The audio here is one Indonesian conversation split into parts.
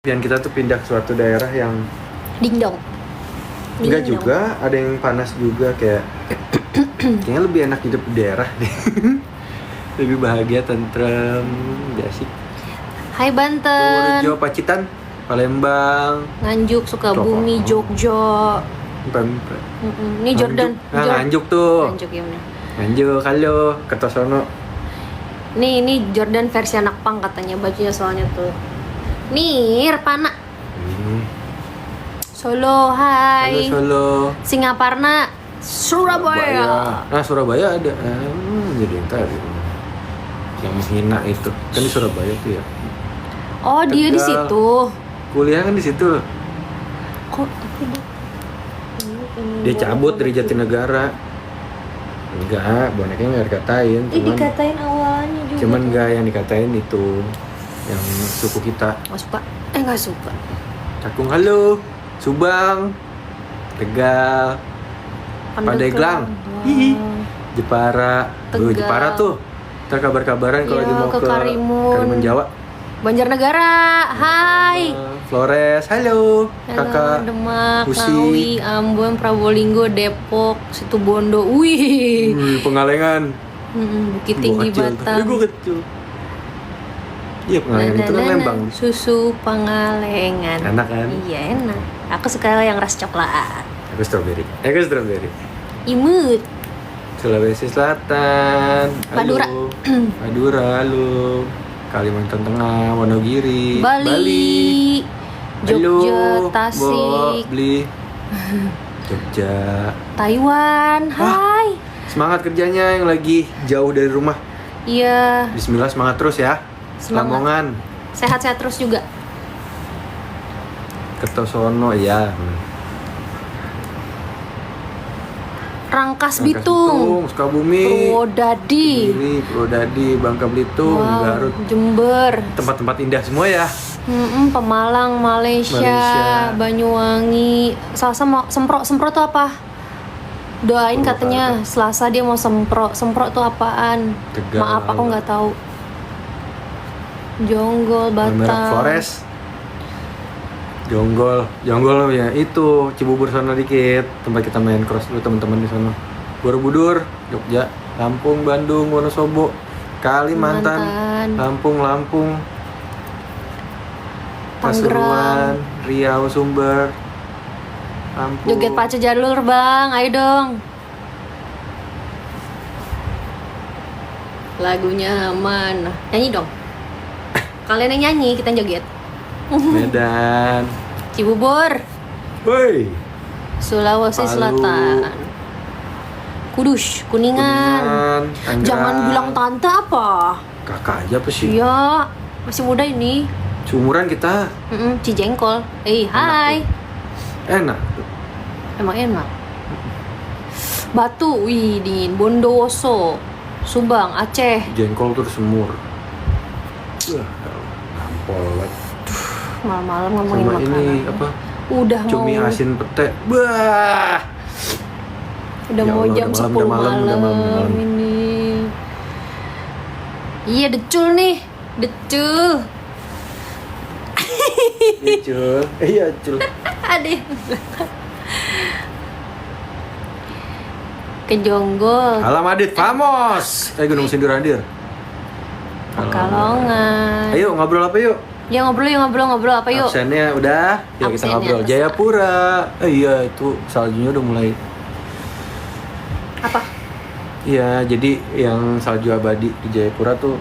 Dan kita tuh pindah ke suatu daerah yang Dingdong. enggak juga, ada yang panas juga kayak kayaknya lebih enak hidup di daerah deh. Lebih bahagia, tentrem, asik. Hai Banten. Purworejo, Pacitan, Palembang, Nganjuk, Sukabumi, Jogja. Ini Jordan. Nganjuk tuh. Nganjuk ya bener. Nganjuk, halo, Kertosono. Ini Jordan versi anak pang katanya bajunya soalnya tuh. Nih, Repana. Solo, hai. Halo Solo. Singaparna, Surabaya. Nah Surabaya ada. Jadi yang tadi yang menghina itu kan di Surabaya tuh ya. Oh, dia di Tegal. situ. Kuliah kan di situ. Kok tapi Dia cabut dari Jatinegara. Enggak, bonekanya nggak dikatain. dikatain awalnya juga. Cuman enggak yang dikatain itu yang suku kita. Nggak suka. Nggak suka. Cakung halo, Subang, Tegal, Pandeglang, hihi, Jepara. Tegal. Jepara tuh. Ntar kabar-kabaran kalau Iya, lagi mau ke ke Karimun Jawa. Banjarnegara, hai. Flores, halo, Halo, kakak. Demak, Pusi. Ngawi, Ambon, Probolinggo, Depok, Situbondo. Wih. Pengalengan. Bukit Tinggi, Batam. Gue kecil. Iya, Pengalengan itu kan Lembang. Susu Pangalengan. Enak kan? Iya, enak. Aku suka yang rasa coklat. Aku strawberry. Imut. Sulawesi Selatan. Madura. Halo. Madura, halo. Kalimantan Tengah, Wonogiri, Bali. Jogja, Halo, Tasik, Beli. Jogja. Taiwan. Hai. Semangat kerjanya yang lagi jauh dari rumah. Iya, Bismillah, semangat terus ya. Semangat. Lamongan, sehat-sehat terus juga. Kertosono ya. Rangkas Bitung, Sukabumi, Purwodadi, Purwodadi, Bangka Belitung, wow, Garut. Jember, Tempat-tempat indah semua ya. Pemalang, Malaysia, Banyuwangi. Selasa mau semprot tuh apa? Doain Semprot katanya apa? Selasa dia mau semprot tuh apaan? Tegal. Maaf aku nggak tahu. Jonggol, Merah Batam. Flores. Jonggol ya itu Cibubur sana dikit, tempat kita main cross dulu teman-teman di sana. Borobudur, Jogja, Lampung, Bandung, Wonosobo, Kalimantan, Lampung, Pasuruan, Riau, Sumber, Lampung. Joget pace jalur bang, ayo dong. Lagunya mana? Nyanyi dong. Kalian yang nyanyi, kita joget. Medan, Cibubur, woi, Sulawesi Palu. Selatan, Kudus, Kuningan. Tangerang. Jangan bilang tante apa? Kakak aja apa sih? Iya, masih muda ini. Seumuran kita. Cijengkol. Hai. Enak tuh. Emang enak. Batu, wih dingin. Bondowoso, Subang, Aceh. Jengkol tuh semur. Nampol banget. Malam-malam ngomongin Sama makanan. ini apa? Udah Cumi mau asin pete. Bah. Udah Ya mau Allah, jam udah 10 malam, udah malam. ini. Iya, decul nih. Decul. Cul. Iya, cul. Aduh. Ke Jonggol, Alam Adit Famos. Gunung Sindur hadir. Pekalongan. Ayo ngobrol apa yuk? Ya ngobrol apa yuk? Absennya udah. Yuk kita Absennya ngobrol. selesai. Jayapura. Iya, itu saljunya udah mulai. Apa? Iya, jadi yang salju abadi di Jayapura tuh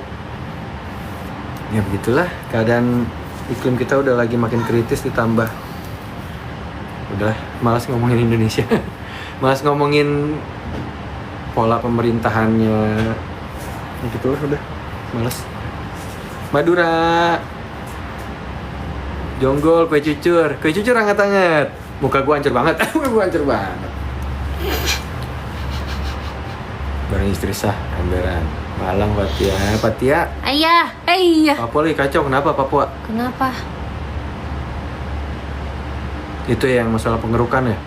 ya begitulah, keadaan iklim kita udah lagi makin kritis, ditambah udah malas ngomongin Indonesia. Malas ngomongin pola pemerintahannya. Ya gitu lah, udah malas. Madura, Jonggol, kue cucur hangat-hangat. Muka gua hancur banget. Muka gua hancur banget. Bareng istri sah, emberan. Malang, Patia. Ayah. Papua lagi kacau, kenapa Papua? Kenapa? Itu yang masalah pengerukan ya?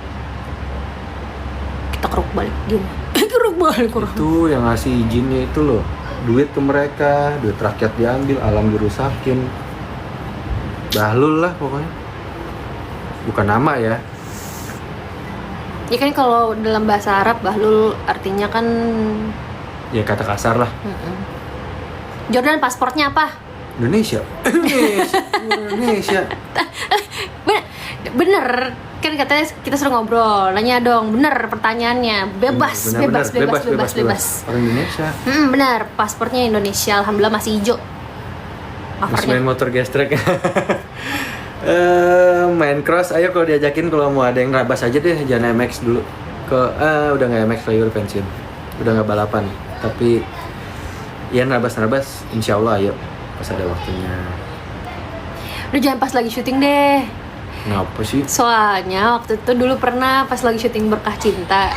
Kita keruk balik dia. Keruk balik orang. Itu yang ngasih izinnya itu loh. Duit ke mereka, duit rakyat diambil, alam dirusakin. Bahlul lah pokoknya. Bukan nama ya. Ya kan kalau dalam bahasa Arab Bahlul artinya kan Ya kata kasar lah. Jordan pasportnya apa? Indonesia. Indonesia. Bener kan katanya kita suruh ngobrol, nanya dong, bener pertanyaannya, bebas. Orang Indonesia. Bener, paspornya Indonesia, alhamdulillah masih hijau. Masih main motor gestrek. Main cross, ayo kalau diajakin, kalau mau ada yang rabas aja deh, jangan MX dulu. Udah nggak MX lagi, udah pensiun, udah nggak balapan. Tapi ya nabas, insya Allah ayo pas ada waktunya. Udah jangan pas lagi syuting deh. Kenapa sih? Soalnya waktu itu dulu pernah pas lagi syuting Berkah Cinta,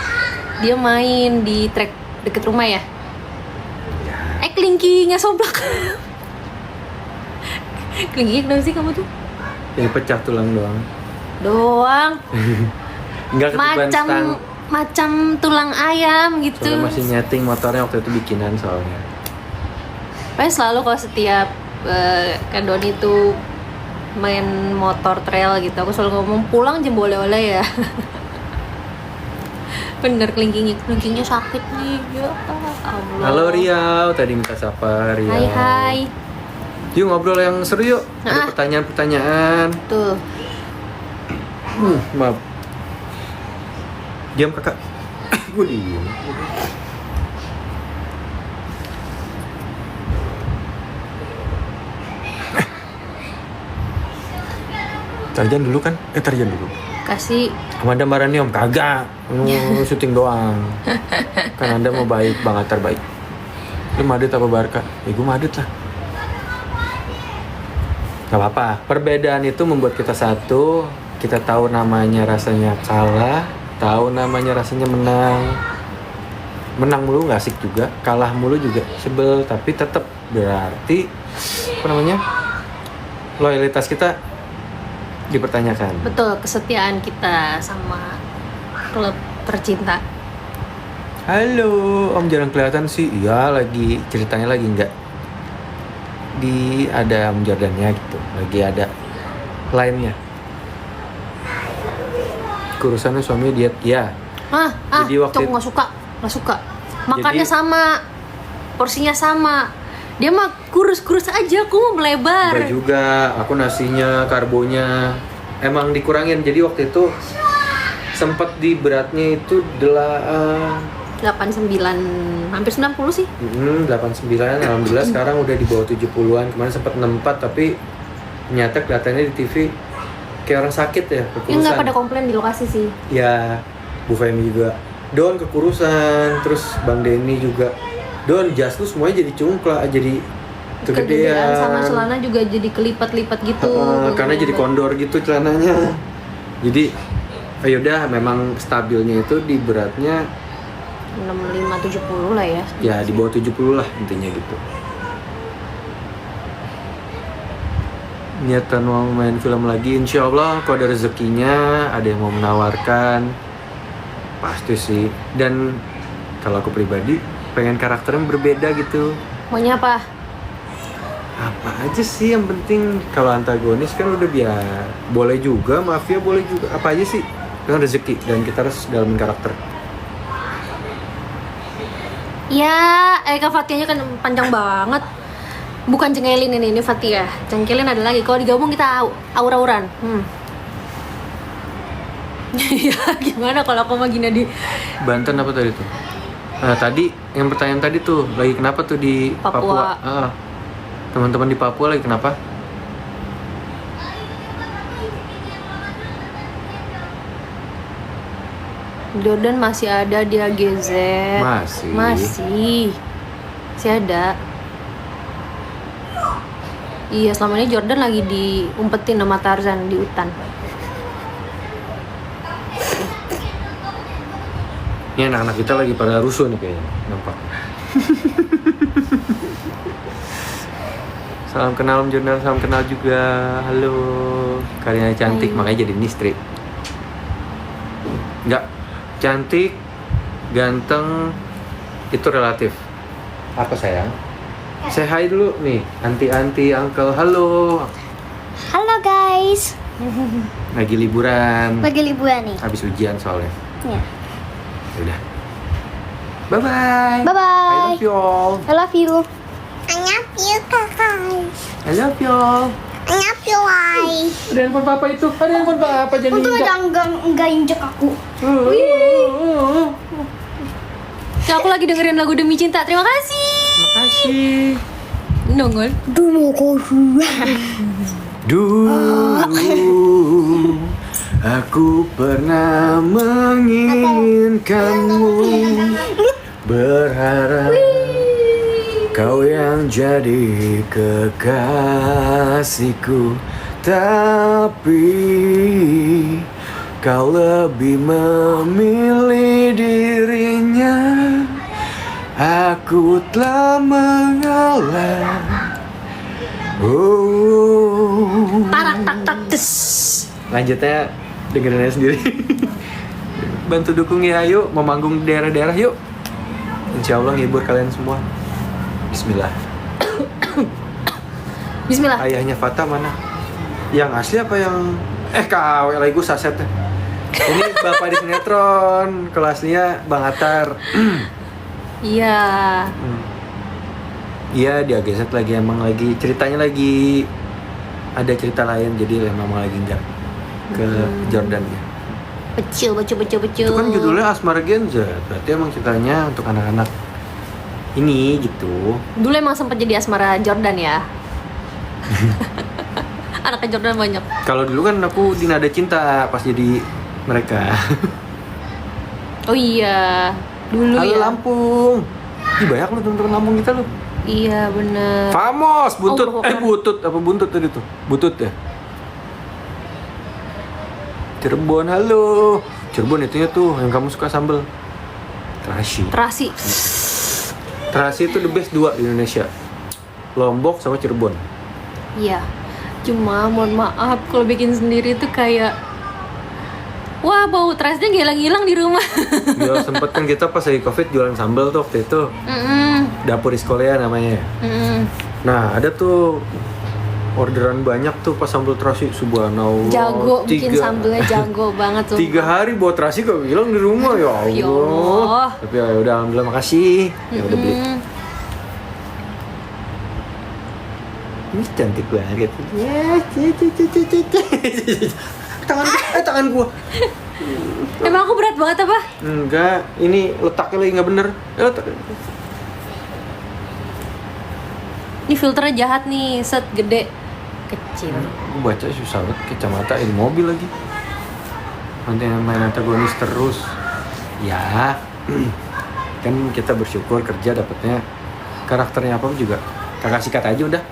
dia main di trek deket rumah ya. Kelingkingnya soblak. Kelingkingnya kenapa sih kamu tuh? Yang pecah tulang doang. Enggak ketiban stang. Macam tulang ayam gitu. Soalnya masih nyeting motornya waktu itu bikinan soalnya. Pokoknya selalu kalau setiap Kak Doni tuh main motor trail gitu, aku selalu ngomong pulang jam boleh-oleh ya. Bener, kelingkingnya sakit nih ya Allah. Halo Riau, tadi minta sapa Riau. Hai. Yuk ngobrol yang seru yuk. Ada pertanyaan-pertanyaan. Tuh. Maaf. Diam kakak. Gue diem. Tarjan dulu kan? Tarjan dulu. Kasih. Amanda marani om, kagak. Syuting doang. Kan Anda mau baik, Bang Atar baik. Lu Madrid apa Barca? Ya gue Madrid lah. Gak apa-apa. Perbedaan itu membuat kita satu. Kita tahu namanya rasanya kalah, tahu namanya rasanya menang. Menang mulu nggak asik juga, kalah mulu juga sebel. Tapi tetap berarti apa namanya? Loyalitas kita dipertanyakan. Betul, kesetiaan kita sama klub tercinta. Halo, Om jarang kelihatan sih. Iya, lagi ceritanya lagi nggak ada Om Jordannya gitu. Lagi ada lainnya. Kurusannya suami diet, ya. Jadi waktu nggak suka. Makannya jadi, sama, porsinya sama. Dia mah kurus aja, aku mau melebar. Enggak juga, aku nasinya, karbonya emang dikurangin. Jadi waktu itu sempat di beratnya itu 89, hampir 90 sih. 89, alhamdulillah sekarang udah di bawah 70-an. Kemarin sempat 64, tapi ternyata kelihatannya di TV kayak orang sakit ya, kekurusan. Ya nggak pada komplain di lokasi sih. Ya, Bu Femi juga. Don kekurusan, terus Bang Denny juga. Don, jas lu semuanya jadi cungkla, jadi kegedean. Sama celana juga jadi kelipat-lipat gitu. Karena jadi kondor gitu celananya. Jadi, yaudah memang stabilnya itu di beratnya 65-70 lah ya. Ya, di bawah 70 lah intinya gitu. Niatan mau main film lagi, insya Allah kalau ada rezekinya, ada yang mau menawarkan, pasti sih. Dan kalau aku pribadi pengen karakternya berbeda gitu. Maunya apa? Apa aja sih, yang penting kalau antagonis kan udah biar. Boleh juga, mafia boleh juga, apa aja sih, kan rezeki dan kita harus dalamin karakter. Ya, Kak Fatia kan panjang banget. Bukan cengelin ini Fatia. Cengkelin ada lagi. Kalau digabung kita aur-auran. Ya gimana kalau aku sama Gina di Banten apa tadi tuh? Tadi yang pertanyaan tadi tuh lagi kenapa tuh di Papua? Teman-teman di Papua lagi kenapa? Jordan masih ada, dia GZ. Masih ada. Iya, selama ini Jordan lagi diumpetin sama Tarzan di hutan. Ini anak-anak kita lagi pada rusuh nih kayaknya, nampak. Salam kenal Om Jordan, salam kenal juga. Halo, Karina cantik. Hai. Makanya jadi istri. Enggak, cantik, ganteng, itu relatif. Apa sayang? Say hi dulu nih, anti-anti, uncle, halo. Halo guys. Lagi liburan. Lagi liburan nih. Habis ujian soalnya. Ya. Udah. Bye bye. Bye bye. I love you all. I love you. I love you, guys. I love you all. I love you, guys. Ada handphone papa itu. Ada handphone papa jangan Untung diinjak. aja enggak injek aku. Nah, aku lagi dengerin lagu Demi Cinta. Terima kasih. Makasih. Nongol. Dulu aku pernah menginginkanmu, berharap kau yang jadi kekasihku, tapi kau lebih memilih dirinya. Aku telah mengalah. Oh. Tarak tak tak tes. Lanjutnya dengerin aja sendiri. Bantu dukung ya, yuk mau manggung di daerah-daerah yuk. Insya Allah ngibur kalian semua. Bismillah. Bismillah. Ayahnya Fata mana? Yang asli apa yang KW lagi gue sasetnya. Ini bapak di sinetron, kalau aslinya Bang Atar. Iya. Iya, dia geset lagi, emang lagi ceritanya lagi ada cerita lain, jadi emang lagi enggak ke Jordan ya. Becil. Itu kan judulnya Asmara Gen Z, berarti emang ceritanya untuk anak-anak ini gitu. Dulu emang sempat jadi asmara Jordan ya. Anaknya Jordan banyak. Kalau dulu kan aku di Nada Cinta pas jadi mereka. Oh iya, dulu Halo ya. Lampung. Ih, banyak lu teman-teman Lampung kita lu. Iya bener. Famos, buntut. Allah Akbar. Butut apa buntut tadi tuh? Butut ya. Cirebon, halo. Cirebon itunya tuh yang kamu suka sambel. Terasi. Terasi itu the best 2 di Indonesia. Lombok sama Cirebon. Iya. Cuma mohon maaf kalau bikin sendiri tuh kayak wah, bau terasnya hilang-hilang di rumah. Ya sempet kan kita pas lagi Covid jualan sambal tuh waktu itu. Dapur Iskolea namanya. Nah, ada tuh orderan banyak tuh pas sambal terasi, subhanallah. Jago, bikin sambelnya jago banget tuh. 3 hari buat terasi kok hilang di rumah, ya Allah. Ya Allah. Tapi ya udah, alhamdulillah, makasih. Ya udah beli. Ini cantik banget. Ya, tangan gua. Emang aku berat banget apa? Enggak, ini letaknya lagi nggak bener. Ini filternya jahat nih, set gede, kecil. Gua baca susah banget, kacamata di mobil lagi. Nanti main antagonis terus. Ya, kan kita bersyukur kerja dapetnya karakternya apa juga. Kakak sikat aja udah.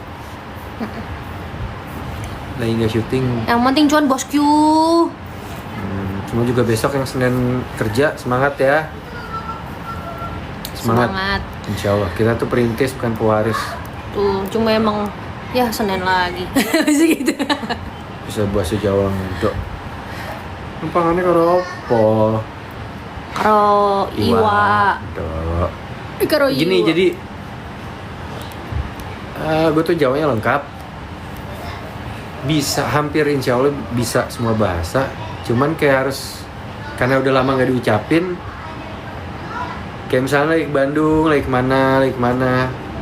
Lagi nggak syuting. Yang penting cuan bosku. Cuma juga besok yang Senin kerja, semangat ya. Semangat. Insya Allah, kita tuh perintis bukan pewaris. Tuh, cuma emang ya Senin lagi. Bisa gitu. Bisa bahasa Jawa ngedok. Empangannya karo apa? Karo iwa. Dok. Karo iwa. Gini, jadi gue tuh Jawanya lengkap. Bisa, hampir insya Allah bisa semua bahasa. Cuman kayak harus, karena udah lama gak diucapin. Kayak misalnya lagi ke Bandung, lagi kemana,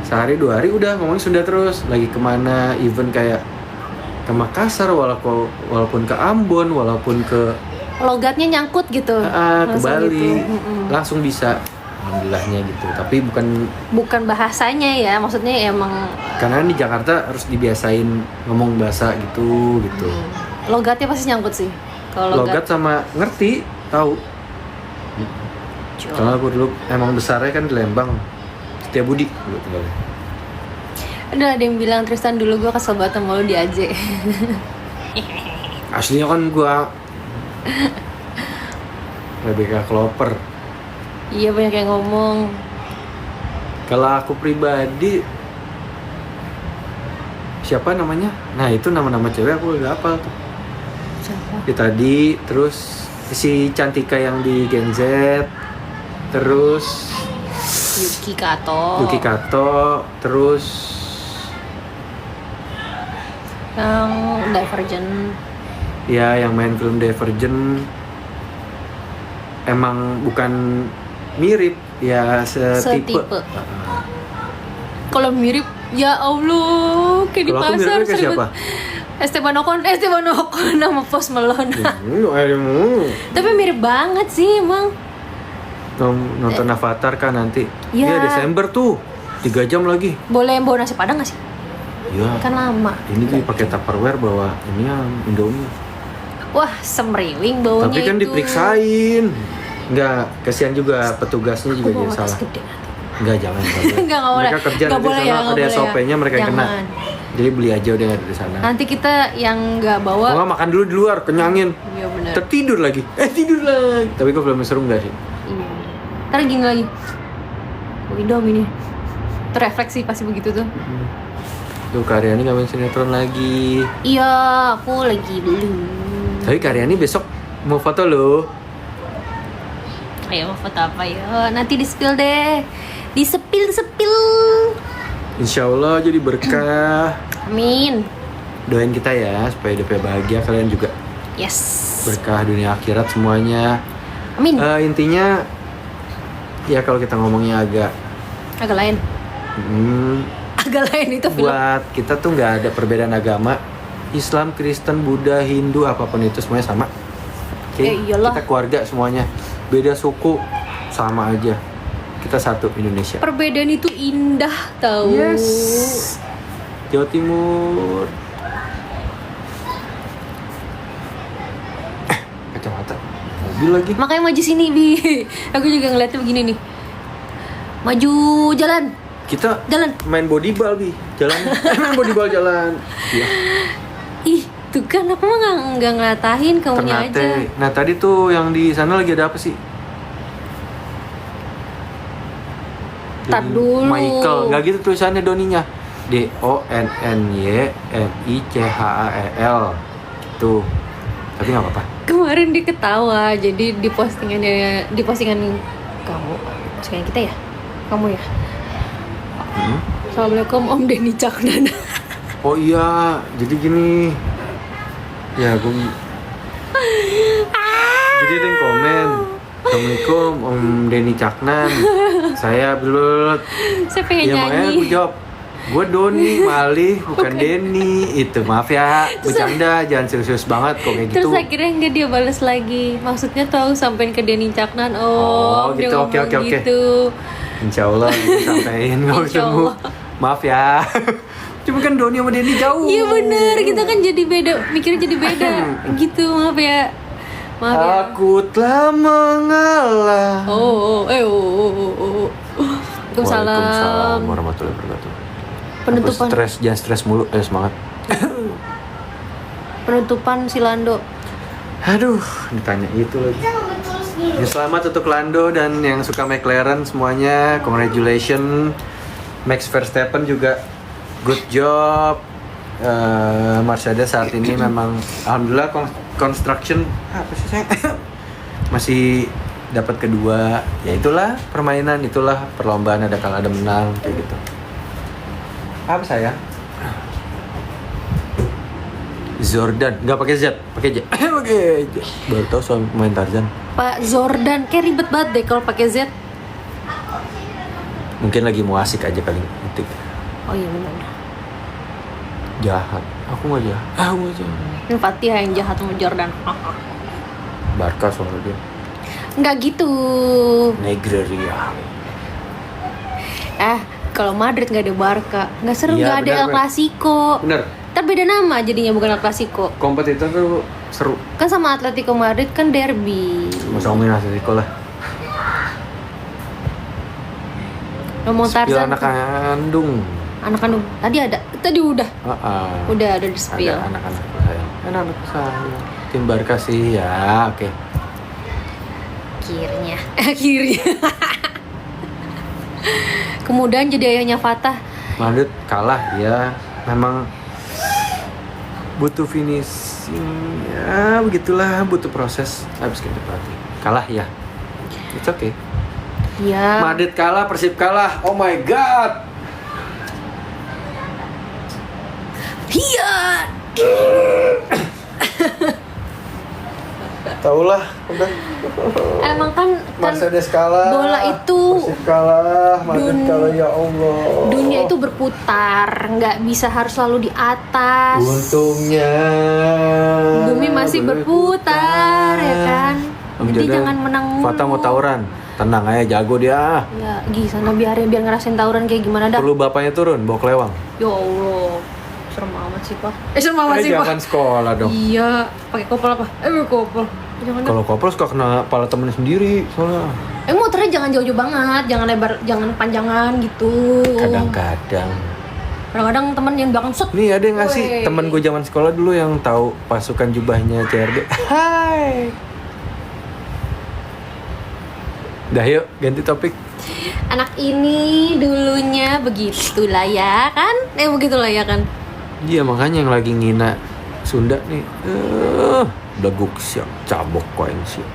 sehari 2 hari udah ngomongin Sunda terus. Lagi kemana, even kayak ke Makassar, walaupun ke Ambon, walaupun ke Logatnya nyangkut gitu. ke Langsung Bali, gitu. langsung bisa. Alhamdulillahnya gitu. Tapi Bukan bahasanya ya, maksudnya emang karena di Jakarta harus dibiasain ngomong bahasa gitu. logatnya pasti nyangkut sih. Kalau Logat sama ngerti, tahu. Karena aku dulu emang besarnya kan di Lembang. Setiabudi dulu tinggalnya. ada yang bilang Tristan dulu gue kesel banget sama lu di AJ. Aslinya kan gua Rebecca Clover. Iya, banyak yang ngomong. Kalau aku pribadi siapa namanya? Nah, itu nama-nama cewek aku udah hafal tuh. Siapa? Ya, tadi terus si Cantika yang di Gen Z, terus Yuki Kato. terus Yang Divergent. Ya, yang main film Divergent emang bukan mirip, ya setipe. Kalau mirip, ya Allah, kayak di Kalau aku pasar. miripnya kayak siapa? Esteban Ocon nama Post Malone. Tapi mirip banget sih emang. Nonton Avatar kan nanti. Ya. Iya, Desember tuh. 3 jam lagi. Boleh bawa nasi padang nggak sih? Iya. Kan lama. Ini dia pakai Tupperware bawa ini ya Indomie. Wah, semriwing baunya. Tapi kan itu. diperiksain. Enggak, kasihan juga petugasnya juga Aku dia bawa tas salah. gede nanti. Enggak, jangan. Nggak boleh. Mereka kerja Nggak nanti boleh sana ya, nggak ada boleh SOP-nya mereka yang kena. Jangan. Jadi beli aja udah di sana. Nanti kita yang nggak bawa. Kalau nggak makan dulu di luar, kenyangin. Iya benar. Tertidur lagi. Tidur lagi. Tapi kok belum seru nggak sih? Iya. Ntar gini lagi. Indomie nih. Terefleksi pasti begitu tuh. Tuh Karyani nggak main sinetron lagi. Iya, aku lagi belum. Tapi Karyani besok mau foto loh. Ayo mau foto apa ya? Nanti di-spill deh. Di-spill. Insya Allah jadi berkah. Amin. Doain kita ya supaya hidupnya bahagia, kalian juga Yes. berkah dunia akhirat semuanya. Amin. Intinya ya kalau kita ngomongnya agak Agak lain. Agak lain itu film. buat kita tuh nggak ada perbedaan agama. Islam, Kristen, Buddha, Hindu, apapun itu semuanya sama. Oke, Iyalah. kita keluarga semuanya. Beda suku sama aja. Kita satu Indonesia. Perbedaan itu indah tahu. Yes. Jawa Timur. Kacamata. Mobil lagi. Makanya maju sini, Bi. Aku juga ngeliatnya begini nih. Maju jalan. Kita Jalan. main bodyball, Bi. Jalan. Main bodyball jalan. Iya. Ih, tuh kan aku mah nggak ngelatahin kamunya aja. Ternate. Nah, tadi tuh yang di sana lagi ada apa sih? Tar dulu. Michael, nggak gitu tulisannya Doninya. DONNYMICHAEL. Tuh. Tapi nggak apa-apa. Kemarin dia ketawa, jadi di postingan kamu, postingan kita ya, kamu ya. Assalamualaikum Om Denny Caknana. Oh iya, jadi gini. Ya, gue. Jadi ada yang komen. Assalamualaikum Om Denny Caknan. Saya belut. Saya pengen Ya makanya nyanyi. gue jawab. Gue Doni, Malih, bukan Denny. Itu maaf ya, bercanda, jangan serius banget kok kayak gitu. Terus akhirnya nggak dia balas lagi. Maksudnya tahu sampein ke Denny Caknan. Oh, Dia gitu, oke, ngomong oke, oke. gitu. Insya Allah disampaikan nggak Insya ketemu. Allah. Maaf ya. Cuma kan Doni sama Denny jauh. Iya bener, kita kan jadi beda, mikirnya jadi beda. Gitu, maaf ya. Maaf ya. Aku telah mengalah. Waalaikumsalam. Waalaikumsalam warahmatullahi wabarakatuh. Penutupan. Aku stres, jangan stres mulu. Semangat. Penutupan si Lando. Aduh, ditanya itu lagi. Ya, selamat untuk Lando dan yang suka McLaren semuanya. Congratulations. Max Verstappen juga good job. Mercedes saat ini memang alhamdulillah construction apa sih sayang? Masih dapat kedua. Ya itulah permainan, itulah perlombaan, ada kalah ada menang kayak gitu. Apa sayang? Jordan, nggak pakai Z, pakai J. Pakai J. Baru tahu soal main Tarzan. Pak Jordan, kayak ribet banget deh kalau pakai Z. Mungkin lagi mau asik aja kali ngetik. Oh iya benar. Jahat. Aku nggak jahat. Aku nggak jahat. Ini Fatihah yang jahat sama Jordan. Barca soalnya dia. Nggak gitu. Negreria. Kalau Madrid nggak ada Barca, nggak seru, Iya, nggak ada benar, El Clasico. Bener. Ntar beda nama jadinya, bukan El Clasico. Kompetitor tuh seru. Kan sama Atletico Madrid kan derby. Sama-sama Atletico lah. Ngomong Spill Tarzan. anak kandung. Anak kandung. Tadi udah. Udah ada di spill. Ada anak-anak saya. Anak-anak saya. Tim Barca sih ya, oke. Akhirnya. Kemudian jadi ayahnya Fatah. Madrid kalah ya, memang butuh finishing ya, begitulah, butuh proses. Habis kita pelatih kalah ya, it's okay. Ya. Madrid kalah, Persib kalah, oh my god. Iya. Taulah, udah. Emang kan Mercedes kalah. bola itu Persib kalah, Madrid kalah ya Allah. dunia itu berputar, nggak bisa harus selalu di atas. Untungnya Bumi masih berputar, ya kan? Jadi jangan menang mulu. Fata mau tawuran, tenang aja, jago dia. Ya, sana biar ngerasain tawuran kayak gimana dah. Perlu bapaknya turun, bawa kelewang. Ya Allah, serem amat sih pak. Serem amat sih pak. Jangan sekolah dong. Iya, pakai kopel apa? Pakai kopel. Jangan dah. Kalau kopel suka kena kepala temennya sendiri soalnya. Motornya jangan jauh-jauh banget, jangan lebar, jangan panjangan gitu. Kadang-kadang. Kadang-kadang temen yang belakang set. Nih ada yang ngasih Woi. temen gue zaman sekolah dulu yang tahu pasukan jubahnya CRD. Hai. Dah yuk ganti topik. Anak ini dulunya begitulah ya kan? Begitulah ya kan? Iya makanya yang lagi ngina Sunda nih. Daguk siap cabok koin siap.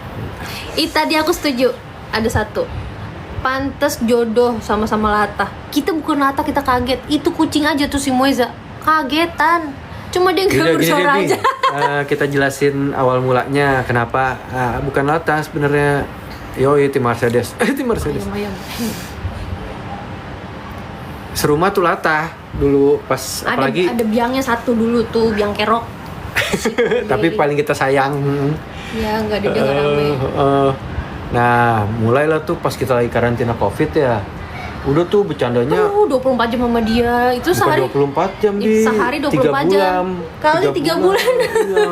Tadi aku setuju. Ada satu. Pantes jodoh sama-sama latah. Kita bukan latah, kita kaget. Itu kucing aja tuh si Moiza. Kagetan. Cuma dia nggak bersuara aja. Kita jelasin awal mulanya kenapa bukan latah sebenarnya. Yoi tim Mercedes. Tim Mercedes. Ayam. Serumah tuh latah dulu pas apalagi. Ada biangnya satu dulu tuh, biang kerok. Tapi paling kita sayang. Ya nggak ada dia nggak rame. Nah mulailah tuh pas kita lagi karantina COVID ya. Udah tuh bercandanya 24 jam sama dia. Itu bukan sehari 24 jam di sehari 24 3 jam. bulan. Kali 3 bulan. Iya.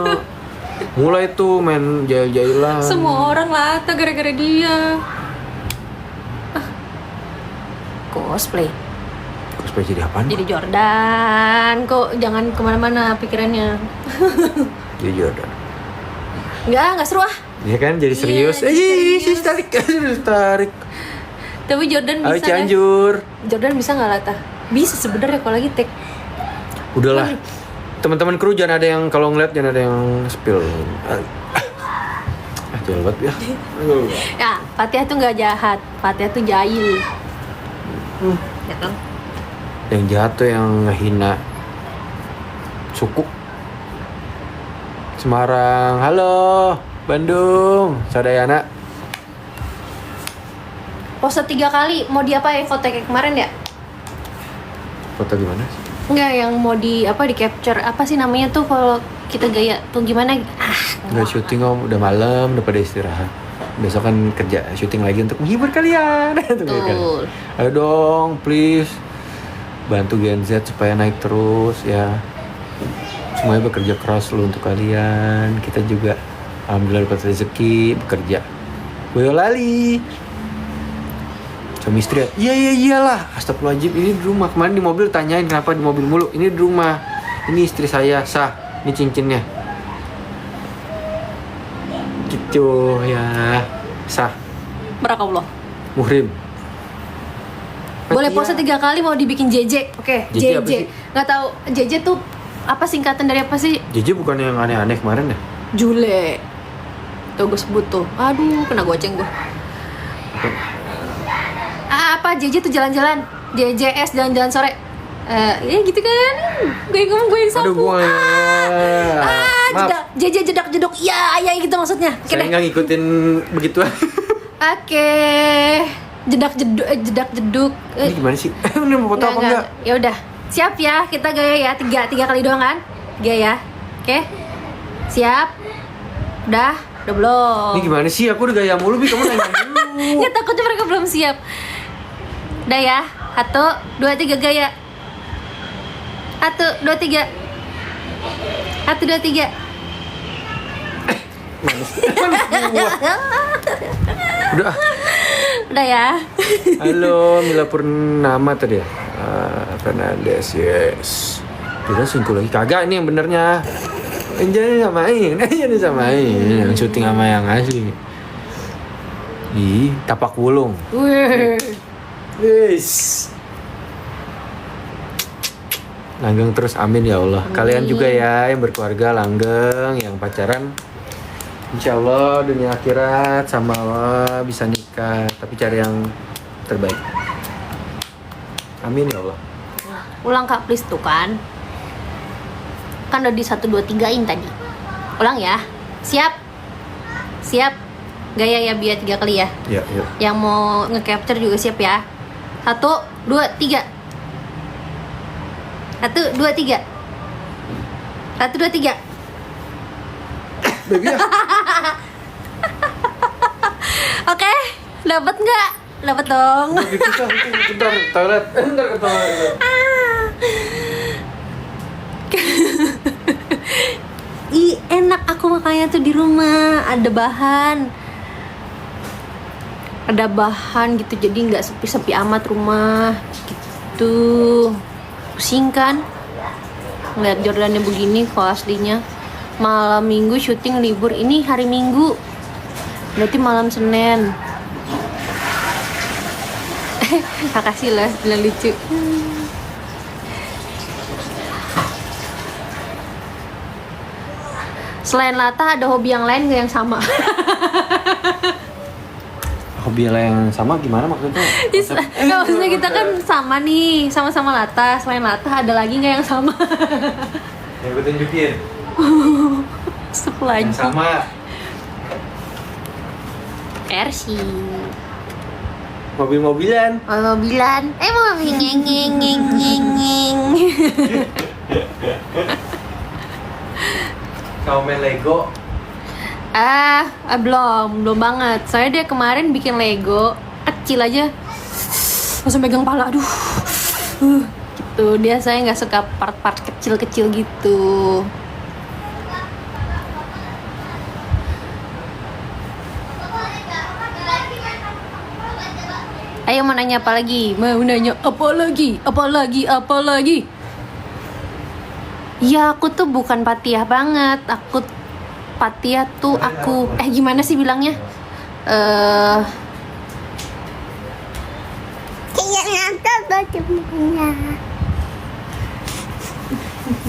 Mulai tuh main jail-jailan. Semua orang latah gara-gara dia. Cosplay. Cosplay jadi apaan? Jadi Jordan. Kok jangan kemana-mana pikirannya. Jadi Jordan. Nggak seru ah. Iya kan jadi serius. Jadi serius. Tarik. Tapi Jordan Ayo bisa Cianjur. Jordan bisa nggak latah? Bisa sebenarnya kalau lagi take. Udahlah. Teman-teman kru jangan ada yang kalau ngeliat jangan ada yang spill. Jangan banget ya. Ya, Fatihah tuh nggak jahat. Fatihah tuh jahil. Ya kan? Yang jahat tuh yang ngehina suku. Semarang, halo Bandung, Sadayana. Pose 3 kali mau diapain foto kayak kemarin ya? Foto gimana? Enggak, yang mau di capture apa sih namanya tuh kalau kita gaya tuh gimana? Nggak syuting om, udah malam, udah pada istirahat. Besok kan kerja syuting lagi untuk menghibur kalian. Betul. Ayo dong, please bantu Gen Z supaya naik terus ya. Semuanya bekerja keras loh untuk kalian. Kita juga alhamdulillah dapat rezeki bekerja. Boyolali. Suami istri ya? Iyalah. Astagfirullahaladzim, ini di rumah. Kemarin di mobil tanyain kenapa di mobil mulu. Ini di rumah. Ini istri saya, sah. Ini cincinnya. Gitu ya. Sah. Barakallah. Muhrim. Boleh pose 3 kali mau dibikin JJ. Oke, JJ apa sih? Nggak tahu JJ tuh apa singkatan dari apa sih? JJ bukan yang aneh-aneh kemarin ya? Jule. Tuh gue sebut tuh. Aduh, kena goceng gue. Apa JJ tuh jalan-jalan? JJS jalan-jalan sore. Ya gitu kan. Gue ngomong gue yang sapu. Aduh gue maaf. JJ jedak-jeduk. Ya gitu maksudnya. Oke Saya deh. nggak ngikutin begituan. Oke. Jedak-jeduk. Ini gimana sih? Ini mau foto apa enggak? Ya udah. Siap ya, kita gaya ya. 3 kali doang kan? Gaya. Oke. Siap. Udah belum. Ini gimana sih? Aku udah gaya mulu, Bi. Kamu nanya dulu. Ya takutnya mereka belum siap. Udah ya. 1, 2, 3 gaya. 1, 2, 3. 1, 2, 3. Manis gua. Udah. Udah ya. Halo, Mila Purnama tadi ya. Fernandes, yes. Kita selingkuh lagi kagak nih yang benernya. Jangan samain. Yang syuting sama yang asli. Ih, tapak wulung. Wih. Yes. Langgeng terus, amin ya Allah. Kalian juga ya yang berkeluarga langgeng, yang pacaran. Insya Allah dunia akhirat sama Allah bisa nikah, tapi cari yang terbaik. Amin ya Allah. Ulang Kak please tuh kan. Kan udah di 1, 2, 3-in tadi. Ulang ya. Siap? Siap? Gaya ya biar 3 kali ya. Ya, yuk. Yang mau nge-capture juga siap ya. 1, 2, 3. 1, 2, 3. 1, 2, 3. Baby ya. Oke, dapat nggak? Dapat dong. Bentar, toilet. Bentar ke toilet. Ih, enak aku makanya tuh di rumah. Ada bahan gitu, jadi nggak sepi-sepi amat rumah gitu. Pusing kan ngeliat Jordannya begini. Kalau aslinya malam minggu syuting libur, ini hari Minggu, berarti malam Senin. Makasih lah, bilang lucu. Selain latah ada hobi yang lain gak yang sama? Hobi yang sama gimana maksudnya? Maksudnya kita kan sama nih, sama-sama latah. Selain latah ada lagi nggak yang sama? Yang gue tunjukin. Masuk lagi. Yang sama. RC. Mobil-mobilan. Mobilan. Mau ngeng. Kau main Lego? Belum banget. Saya dia kemarin bikin Lego kecil aja, langsung megang pala. Aduh, gitu. Dia saya nggak suka part-part kecil-kecil gitu. Ayo mau nanya apa lagi? Apa lagi? Ya aku tuh bukan Patiah banget. Patiah tuh aku. Gimana sih bilangnya? Kayak nonton bagaimana.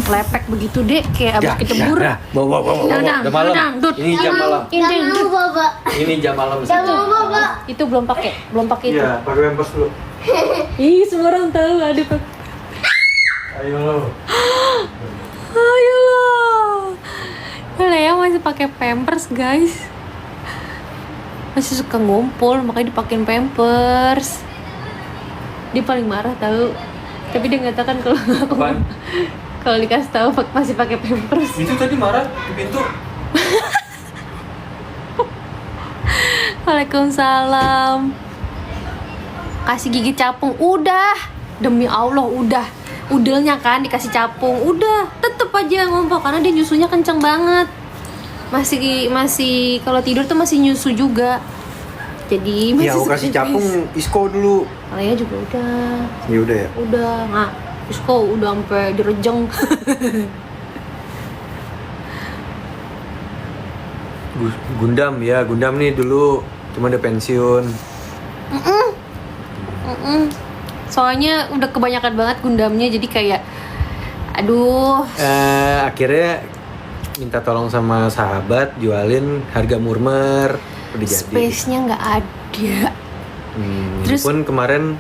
Lepek begitu deh, kayak abis ketebur. Bawa. Udah malam. Ini jam malam. Jangan bawa. Ini jam malam. Jangan bawa. Itu belum pakai itu. Iya, pakai pampers dulu. Ih, semua orang tahu ada pakai. Ayo lo. Ayo loh. Lea masih pakai pampers, guys. Masih suka ngumpul, makanya dipakein pampers. Dia paling marah tahu. Tapi dia nggak tahu kan kalau aku kalau dikasih tahu masih pakai pampers. Itu tadi marah di pintu. Waalaikumsalam. Kasih gigi capung, udah. Demi Allah udah. Udelnya kan dikasih capung, udah. Tetep aja ngompol karena dia nyusunya kenceng banget. Masih kalau tidur tuh masih nyusu juga. Jadi masih Ya, aku kasih pipis. capung Isko dulu. Lea juga udah. Ya udah ya. Udah, nggak. Terus kok udah sampai direjeng. Gundam nih dulu cuma udah pensiun. Soalnya udah kebanyakan banget Gundamnya, jadi kayak aduh. Akhirnya minta tolong sama sahabat jualin harga murmer, udah jadi. Space-nya nggak ada. Terus Pun kemarin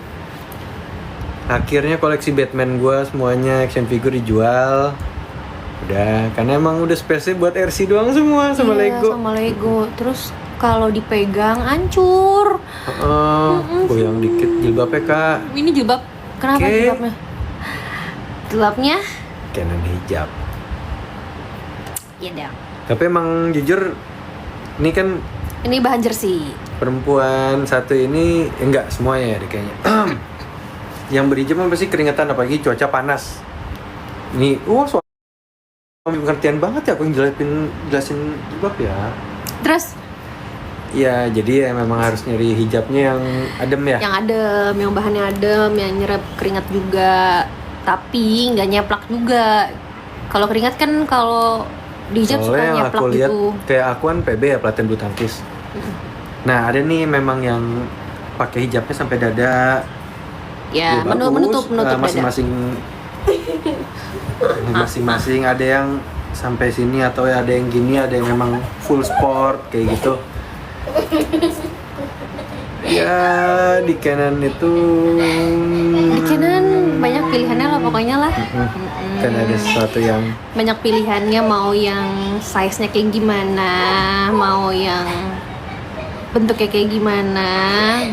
akhirnya koleksi Batman gua semuanya action figure dijual. Udah, karena emang udah space-nya buat RC doang semua sama iya, Lego. sama Lego. Terus kalau dipegang hancur. Goyang dikit jilbabnya Kak. Ini jilbab. Kenapa Oke. jilbabnya? Jilbabnya? Canon hijab. Iya dong. Tapi emang jujur ini kan Ini bahan jersey. perempuan satu ini enggak semuanya ya deh kayaknya. Yang berhijab kan pasti keringetan apalagi cuaca panas. Ini suami pengertian banget ya aku yang jelasin jilbab ya. Terus Ya jadi ya memang harus nyari hijabnya yang adem ya. yang adem, yang bahannya adem, yang nyerap keringat juga. Tapi nggak nyeplak juga. Kalau keringat kan kalau di hijab suka Soalnya yang nyeplak aku lihat gitu. kayak aku kan PB ya, pelatihan bulu tangkis. Nah ada nih memang yang pakai hijabnya sampai dada. Ya, bagus. menutup dada. Masing-masing ada yang sampai sini atau ada yang gini, ada yang memang full sport kayak gitu. Ya di Canon itu Di Canon banyak pilihannya lah pokoknya lah. Kan ada sesuatu yang Banyak pilihannya, mau yang size-nya kayak gimana, mau yang bentuknya kayak gimana,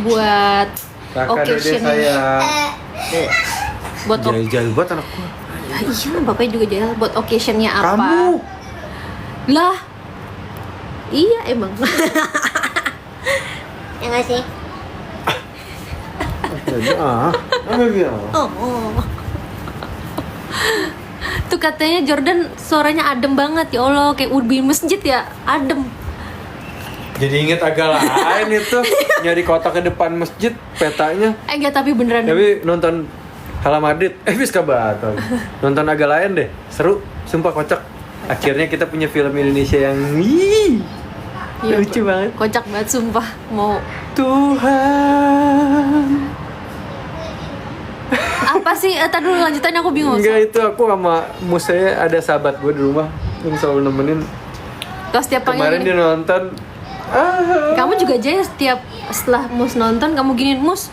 buat kakak dede occasion. saya. Buat Jahil buat anak gua. iya, bapaknya juga jahil. Buat occasionnya apa? Kamu. Lah. Iya emang. Ya nggak sih? Oh. Tuh katanya Jordan suaranya adem banget, ya Allah, kayak urbi masjid ya, adem. Jadi inget agak lain itu nyari kotak ke depan masjid petanya. Enggak, tapi beneran. Tapi nonton Hala Madrid, Fiska Batal. Nonton agak lain deh, seru, sumpah kocak. Akhirnya kita punya film Indonesia yang Iya, lucu banget. kocak banget sumpah. Mau Tuhan. apa sih? Tadi dulu lanjutannya aku bingung. Enggak, itu aku sama saya ada sahabat gue di rumah yang selalu nemenin. Terus setiap Kemarin dia nonton. kamu juga aja ya, setelah Mus nonton kamu giniin Mus.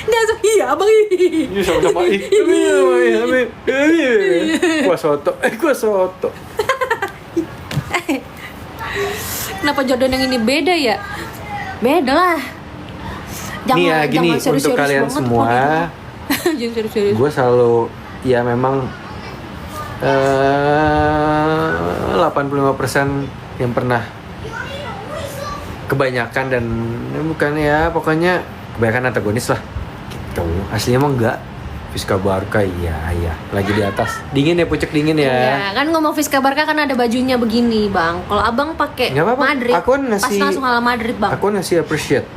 Dia langsung iya abang. Ini sama-sama Gua soto. Kenapa Jordan yang ini beda ya? Beda lah. Nih ya gini, untuk kalian banget, semua, jangan serius-serius. gue selalu ya memang 85% yang pernah kebanyakan dan bukan ya pokoknya kebanyakan antagonis lah gitu. Aslinya emang enggak. Fiska Barca iya lagi di atas. Dingin ya, pucuk dingin ya. Iya, kan ngomong Fiska Barca kan ada bajunya begini, Bang. Kalau Abang pakai Nggak apa-apa. Madrid, Aku kan pas langsung ala Madrid, Bang. Aku ngasih appreciate.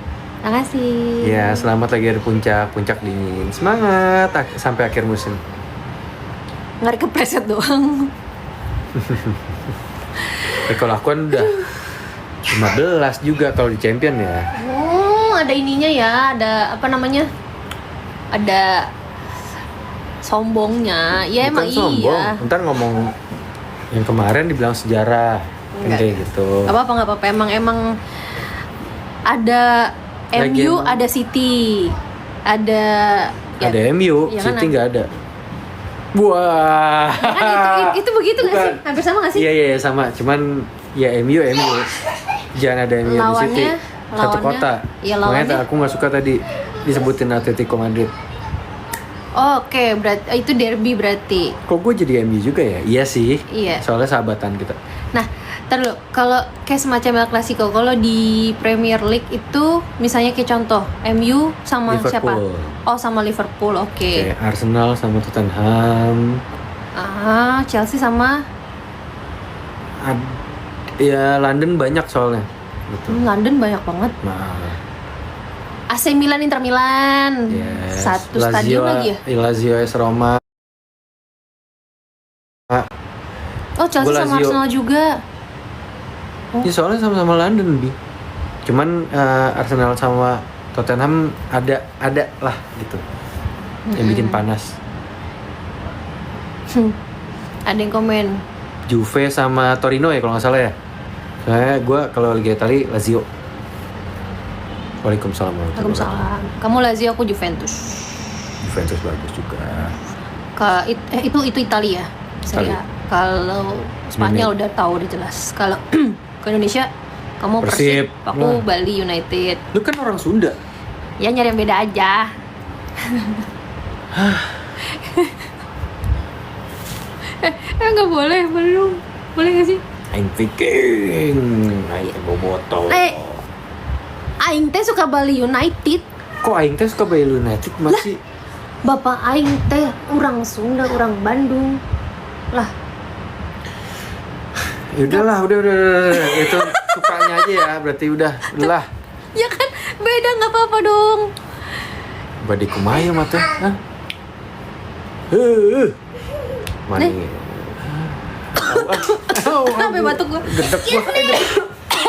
Makasih. Ya, selamat lagi ada puncak dingin. Semangat sampai akhir musim. Nggak kepreset doang. Kalau aku kan udah 15 juga kalau di champion ya. Oh, ada ininya ya, ada apa namanya? Ada sombongnya. Ya emang Bukan sombong. iya. Ntar ngomong yang kemarin dibilang sejarah. Kan Enggak. kayak gitu. Gak apa-apa. Emang ada Lagi MU, emang- ada City, ada Ada MU, ya kan, City nggak ada. Wah. ya kan itu begitu nggak sih? Bukan. Hampir sama nggak sih? Iya sama. Cuman ya MU. Jangan ada MU di City. Satu Lawannya- kota. iya, Makanya lawannya- aku nggak suka tadi disebutin Atletico Madrid. Oke, berarti itu derby berarti. Kok gue jadi MU juga ya? Iya sih. Iya. Soalnya sahabatan kita. Nah, ntar dulu, kalau kayak semacam El Clasico, kalau di Premier League itu misalnya kayak contoh MU sama siapa? Liverpool. Oh, sama Liverpool. Oke. Kayak Arsenal sama Tottenham. Chelsea sama Ya London banyak soalnya. Gitu. London banyak banget. Nah, AC Milan, Inter Milan. yes. Satu stadion lagi ya? Lazio AS Roma. Oh, Chelsea Gua sama Lazio. Arsenal juga. Ya soalnya sama-sama London, Bi. Cuman Arsenal sama Tottenham ada lah gitu. Yang bikin panas. Ada yang komen. Juve sama Torino ya kalau nggak salah ya. Soalnya gue kalau Liga Italia Lazio. Waalaikumsalam warahmatullahi wabarakatuh. Waalaikumsalam. Kamu Lazio, aku Juventus. Juventus bagus juga. Itu Italia. Serie A. Kalau Spanyol udah tahu, udah jelas. Kalau ke Indonesia kamu Persib, aku Nah. Bali United. Lu kan orang Sunda. Ya nyari yang beda aja. Nggak boleh, belum. Boleh nggak sih? Aing Viking, Aing Boboto. Aing teh suka Bali United. Kok Aing teh suka Bali United masih? Bapak Aing teh orang Sunda, orang Bandung. Lah, Ya udahlah, udah. Itu sukanya aja ya, berarti udah lah. ya kan beda, nggak apa-apa dong. Badi kumaya mata. Hah? Mani. Sampai batuk gua. Gedek gua.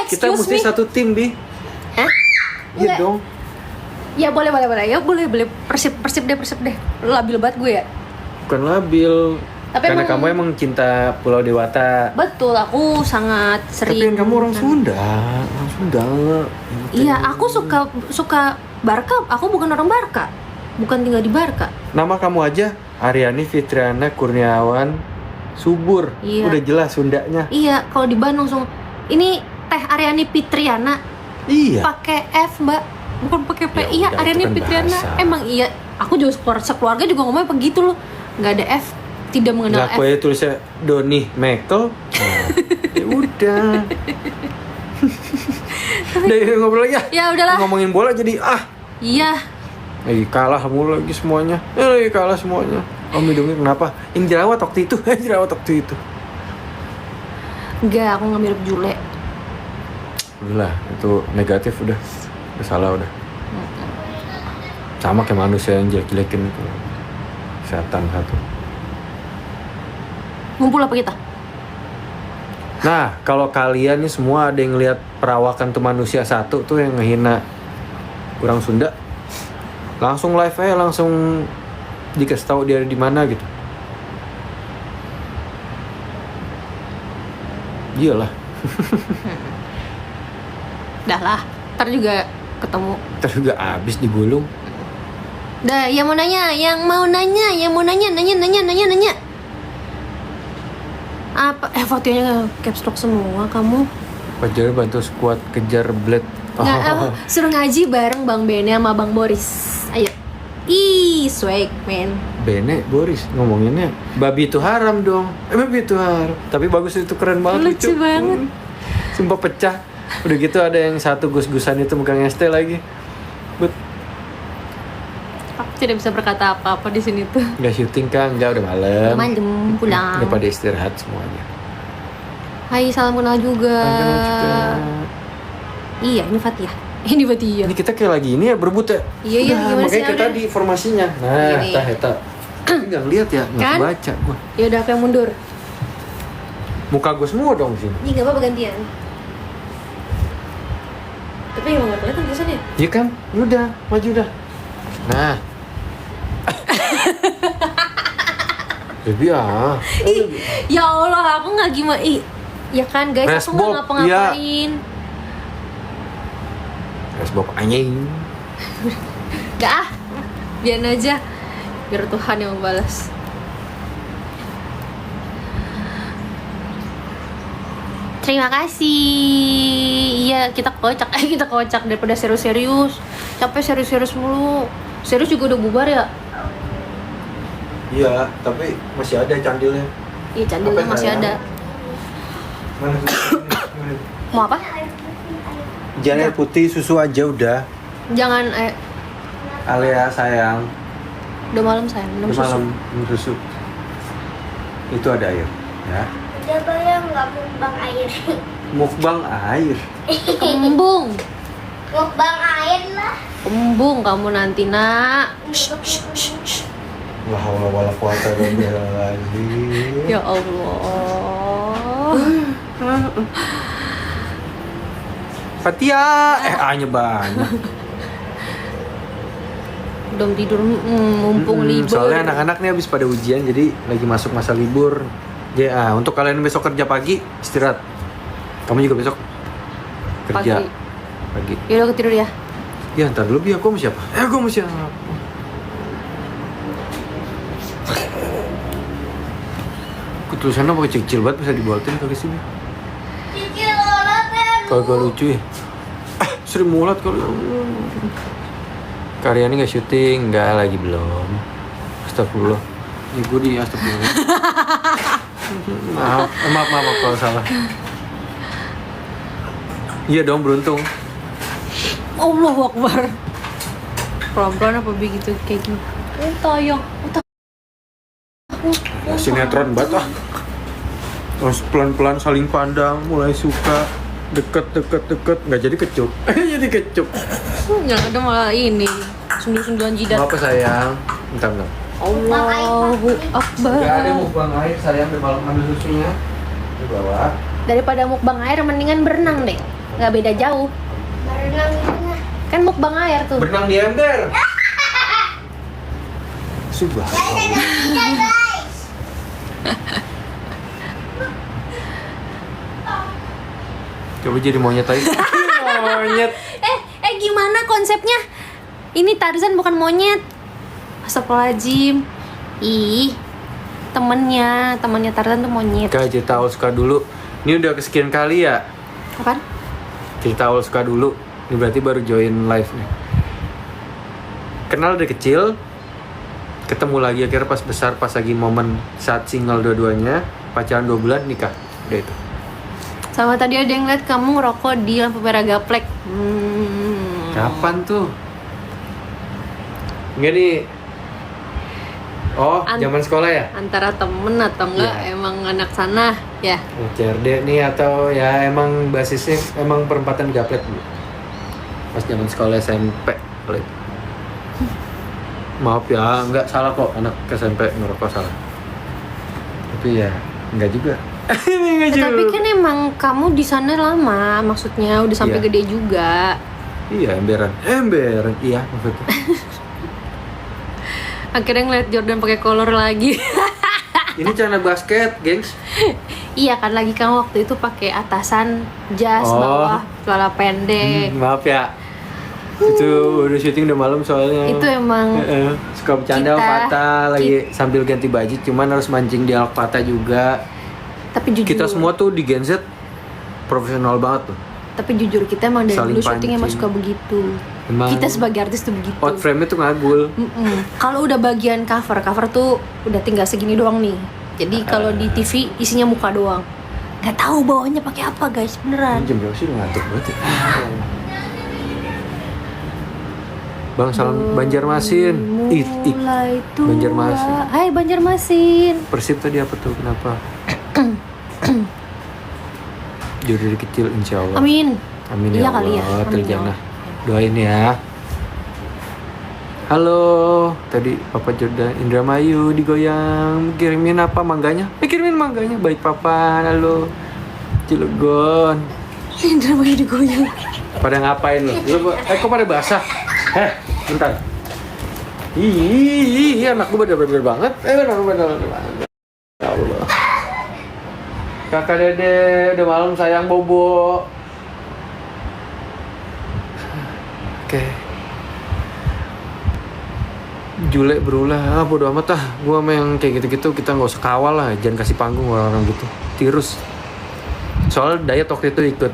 Kita Excuse mesti me. satu tim, Bi. Hah? Iya Enggak. dong. Ya boleh. Ya boleh. Persib deh. Labil banget gue ya. Bukan labil. Tapi Karena emang- kamu emang cinta Pulau Dewata. Betul, aku sangat Tapi sering. kan kamu orang Sunda. Orang Sunda. Iya, aku suka Barca. Aku bukan orang Barca. bukan tinggal di Barca. Nama kamu aja Aryani Fitriana Kurniawan Subur. Iya. Udah jelas Sundanya. Iya, kalau di Bandung langsung ini Teh Aryani Fitriana Iya. pakai F, Mbak. Bukan pakai P. Ya Iya, udah, Aryani itu kan Fitriana. bahasa. Emang iya. Aku juga sekeluarga juga ngomongnya begitu loh. Nggak ada F, tidak mengenal Ngaku F. aja tulisnya Doni Mekel. Nah, ya udah. Udah ngobrol lagi ya. Ya udahlah. Ngomongin bola jadi Iya. lagi kalah mulu lagi semuanya. Lagi kalah semuanya. Om hidungnya kenapa? Ini jerawat waktu itu. Jerawat waktu itu. Enggak, aku nggak mirip Jule. Udahlah, itu negatif udah. Udah salah udah. Sama kayak manusia yang jelek-jelekin itu. Setan satu. Ngumpul apa kita? Nah, kalau kalian nih semua ada yang lihat perawakan tuh manusia satu tuh yang ngehina orang Sunda, langsung live aja, langsung dikasih tahu dia ada di mana gitu. Iyalah, Dah lah, ntar juga ketemu. terus juga abis digulung. Dah, yang mau nanya, nanya. Apa? Fotonya caps lock semua kamu. Pajar bantu squad kejar Blade. Nggak, suruh ngaji bareng Bang Bene sama Bang Boris. Ayo. Ih, swag, man. Bene Boris ngomonginnya babi itu haram dong. Babi itu haram. Tapi bagus itu, keren banget. Lucu banget. Sumpah pecah. Udah gitu ada yang satu gus-gusan itu megang ST lagi. Aku tidak bisa berkata apa-apa di sini tuh. Nggak syuting kan? Nggak, udah malam. Malam pulang. Udah pada istirahat semuanya. Hai, salam kenal juga. Salam juga. Iya, ini Fatia. Ini Fatia. Ini kita kayak lagi ini ya berebut ya. Iya, iya, Udah, gimana sih, makanya kayak udah. tadi formasinya. Nah, Gini. eta. Tapi nggak ngeliat ya, nggak Kan? baca gua. Ya udah, aku yang mundur. Muka gua semua dong sini. Ini nggak apa-apa gantian. Tapi emang nggak kelihatan tulisannya. Iya kan? Udah, maju dah. Nah. Jadi Ya Allah, aku nggak gimana. Ih, ya kan guys, aku nggak Resbok, ngapa-ngapain. Facebook anjing. Gak ah, biarin aja. Biar Tuhan yang membalas. Terima kasih. Iya, kita kocak daripada serius-serius. Capek serius-serius mulu. Serius juga udah bubar ya? Iya, tapi masih ada candilnya. Iya, candilnya Apa masih sayang? ada. Mana? Mau apa? Jangan air putih, susu aja udah. Jangan Alea sayang. udah malam sayang, minum susu. Malam minum susu. Itu ada air, ya. Udah bayang nggak mukbang air. Mukbang air. Kembung. Mukbang air lah. Kembung kamu nanti, Nak. La haula wala quwata illa billah. Ya Allah. Fatia, A-nya banyak. Belum tidur, mumpung libur. Soalnya anak-anak nih habis pada ujian, jadi lagi masuk masa libur. Ya, untuk kalian yang besok kerja pagi, istirahat. Kamu juga besok kerja pagi. Ya udah, tidur ya. Ya, ntar dulu biar aku sama siapa? Aku sama siapa? Tulisannya pakai kecil banget, bisa dibuatin kali sini. Cici lolat ya. Kagak lucu ya. Sri Mulat kali. Karyanya nggak syuting, nggak lagi belum. Astagfirullah. Ya gue di astagfirullah. maaf kalau salah. Iya dong, beruntung. Allahu Akbar. Pelan-pelan apa begitu kayak gini? Tayang. Ya, sinetron banget ah. Terus pelan-pelan saling pandang, mulai suka, deket, nggak jadi kecup. Jadi kecup. Yang ada malah ini sundur-sunduran jidat. Mau apa sayang? Bentar. Allahu Akbar. Gak ada mukbang air sayang, di malam ambil susunya. Di bawah. Daripada mukbang air mendingan berenang deh. Nggak beda jauh. Berenang di tengah. Kan mukbang air tuh. Berenang di ember. Subhanallah. Ya guys. Coba jadi monyet aja. Monyet. Gimana konsepnya? Ini Tarzan bukan monyet. Astagfirullahaladzim. Ih, temennya Tarzan tuh monyet. Kak, cerita awal suka dulu. Ini udah kesekian kali ya. Apaan? Cerita awal suka dulu. Ini berarti baru join live nih. Kenal dari kecil, ketemu lagi akhirnya pas besar, pas lagi momen saat single dua-duanya, pacaran 2 bulan, nikah. Udah itu. Sama tadi ada yang lihat kamu ngerokok di lampu merah gaplek. Kapan tuh? Enggak nih. Oh, zaman sekolah ya? Antara temen atau enggak Iya. emang anak sana ya? CRD nih atau ya emang basisnya emang perempatan gaplek dulu. Pas zaman sekolah SMP kali. Maaf ya, enggak salah kok anak SMP ngerokok salah. Tapi ya enggak juga. Enggak juga. Tapi kan emang kamu di sana lama, maksudnya udah sampai Iya. gede juga. Iya, emberan, iya maksudnya. Akhirnya ngeliat Jordan pakai kolor lagi. Ini celana basket, gengs. Iya kan lagi kamu waktu itu pakai atasan jas, Oh. bawah celana pendek. Maaf ya. Itu udah syuting udah malam soalnya. Itu emang suka bercanda kita- patah lagi sambil ganti baju, cuman harus mancing dialog patah juga. tapi jujur. Kita semua tuh di Gen Z profesional banget tuh. Tapi jujur kita emang dari Saling dulu syuting emang pancing. suka begitu. Emang Kita sebagai artis tuh begitu. out frame-nya tuh ngagul. Kalau udah bagian cover tuh udah tinggal segini doang nih. Jadi kalau di TV isinya muka doang. Gak tahu bawahnya pakai apa guys, beneran. Jam berapa sih udah ngantuk banget ya? Bang salam Banjarmasin. Mulai tua. Banjarmasin. Hai Banjarmasin. Persib tadi apa tuh? Kenapa? Jauh dari kecil insya Allah. Amin. Amin Iya ya kali ya. Allah. Amin Terjana. ya. Doain ya. Halo, tadi Papa Jordan Indramayu digoyang. Kirimin apa mangganya? Kirimin mangganya. Baik Papa, halo. Cilegon. Indra mau digoyang. Pada ngapain lo? Kok pada basah? Bentar. Ih, anak gue bener-bener banget. Bener-bener banget. Ya Allah. Kakak Dede, udah malam sayang bobo. Oke. Jule berulah, bodo amat ah. Gua sama yang kayak gitu-gitu kita nggak usah kawal lah. Jangan kasih panggung orang-orang gitu. Tirus. Soal diet waktu itu ikut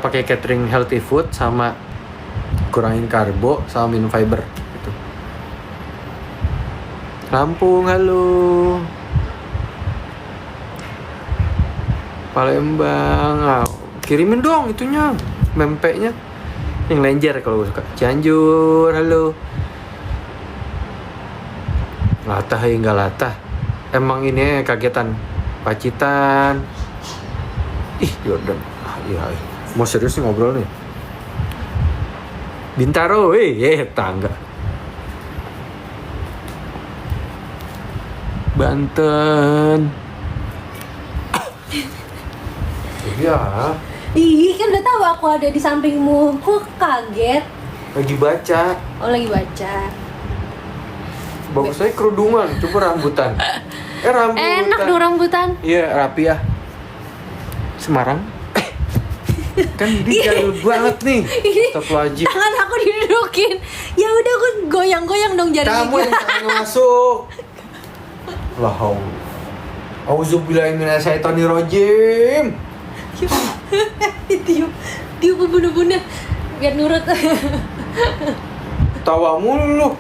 pakai catering healthy food sama kurangin karbo sama minum fiber gitu. Lampung, halo. Palembang, kirimin dong itunya, mempeknya yang lenjer kalau gue suka. Cianjur, halo. Latah ya nggak latah. Emang ini kagetan. Pacitan. Ih, Jordan. Iya. Mau serius nih ngobrol nih. Bintaro, tangga. Banten. Iya. Ih, kan udah tahu aku ada di sampingmu. Kok kaget? Lagi baca. Oh, lagi baca. Bagus saya kerudungan, coba rambutan. Rambutan. Enak dong rambutan. Iya, rapi ya. Semarang. Kan dia jauh banget nih. Astagfirullahaladzim. Tangan aku didudukin. Ya udah aku goyang-goyang dong jari. Kamu yang tangan masuk. Lah, auzubillahiminasyaitonirrajim. Tiup bunuh-bunuh biar nurut. Tawa mulu lu.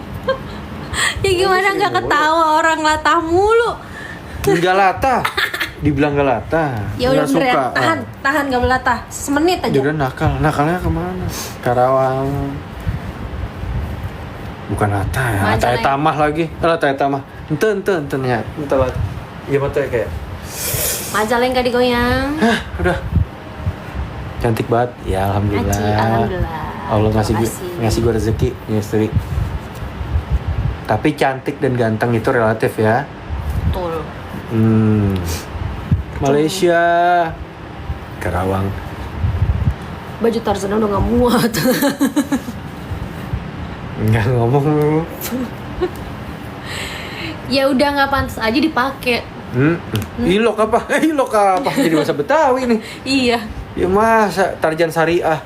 Ya gimana nggak ketawa orang latah mulu. Enggak latah. Dibilang enggak latah. Ya udah Nggak beneran tahan nggak boleh latah. Semenit aja. Dia udah nakalnya kemana? Karawang. Bukan latah ya, latah tamah lagi. Latah tamah. Ente ya. Ente latah. Iya mata kayak. Majalengka digoyang. Udah. Cantik banget. Ya alhamdulillah. Aci, alhamdulillah. Allah Makasih. ngasih gue rezeki punya istri. Tapi cantik dan ganteng itu relatif ya. Betul. Malaysia, Karawang. Baju Tarzan udah nggak muat. Nggak ngomong lu. Ya udah nggak pantas aja dipakai. Ilok apa? Ilok apa? Jadi bahasa Betawi nih. Iya. Ya masa Tarjan Syariah.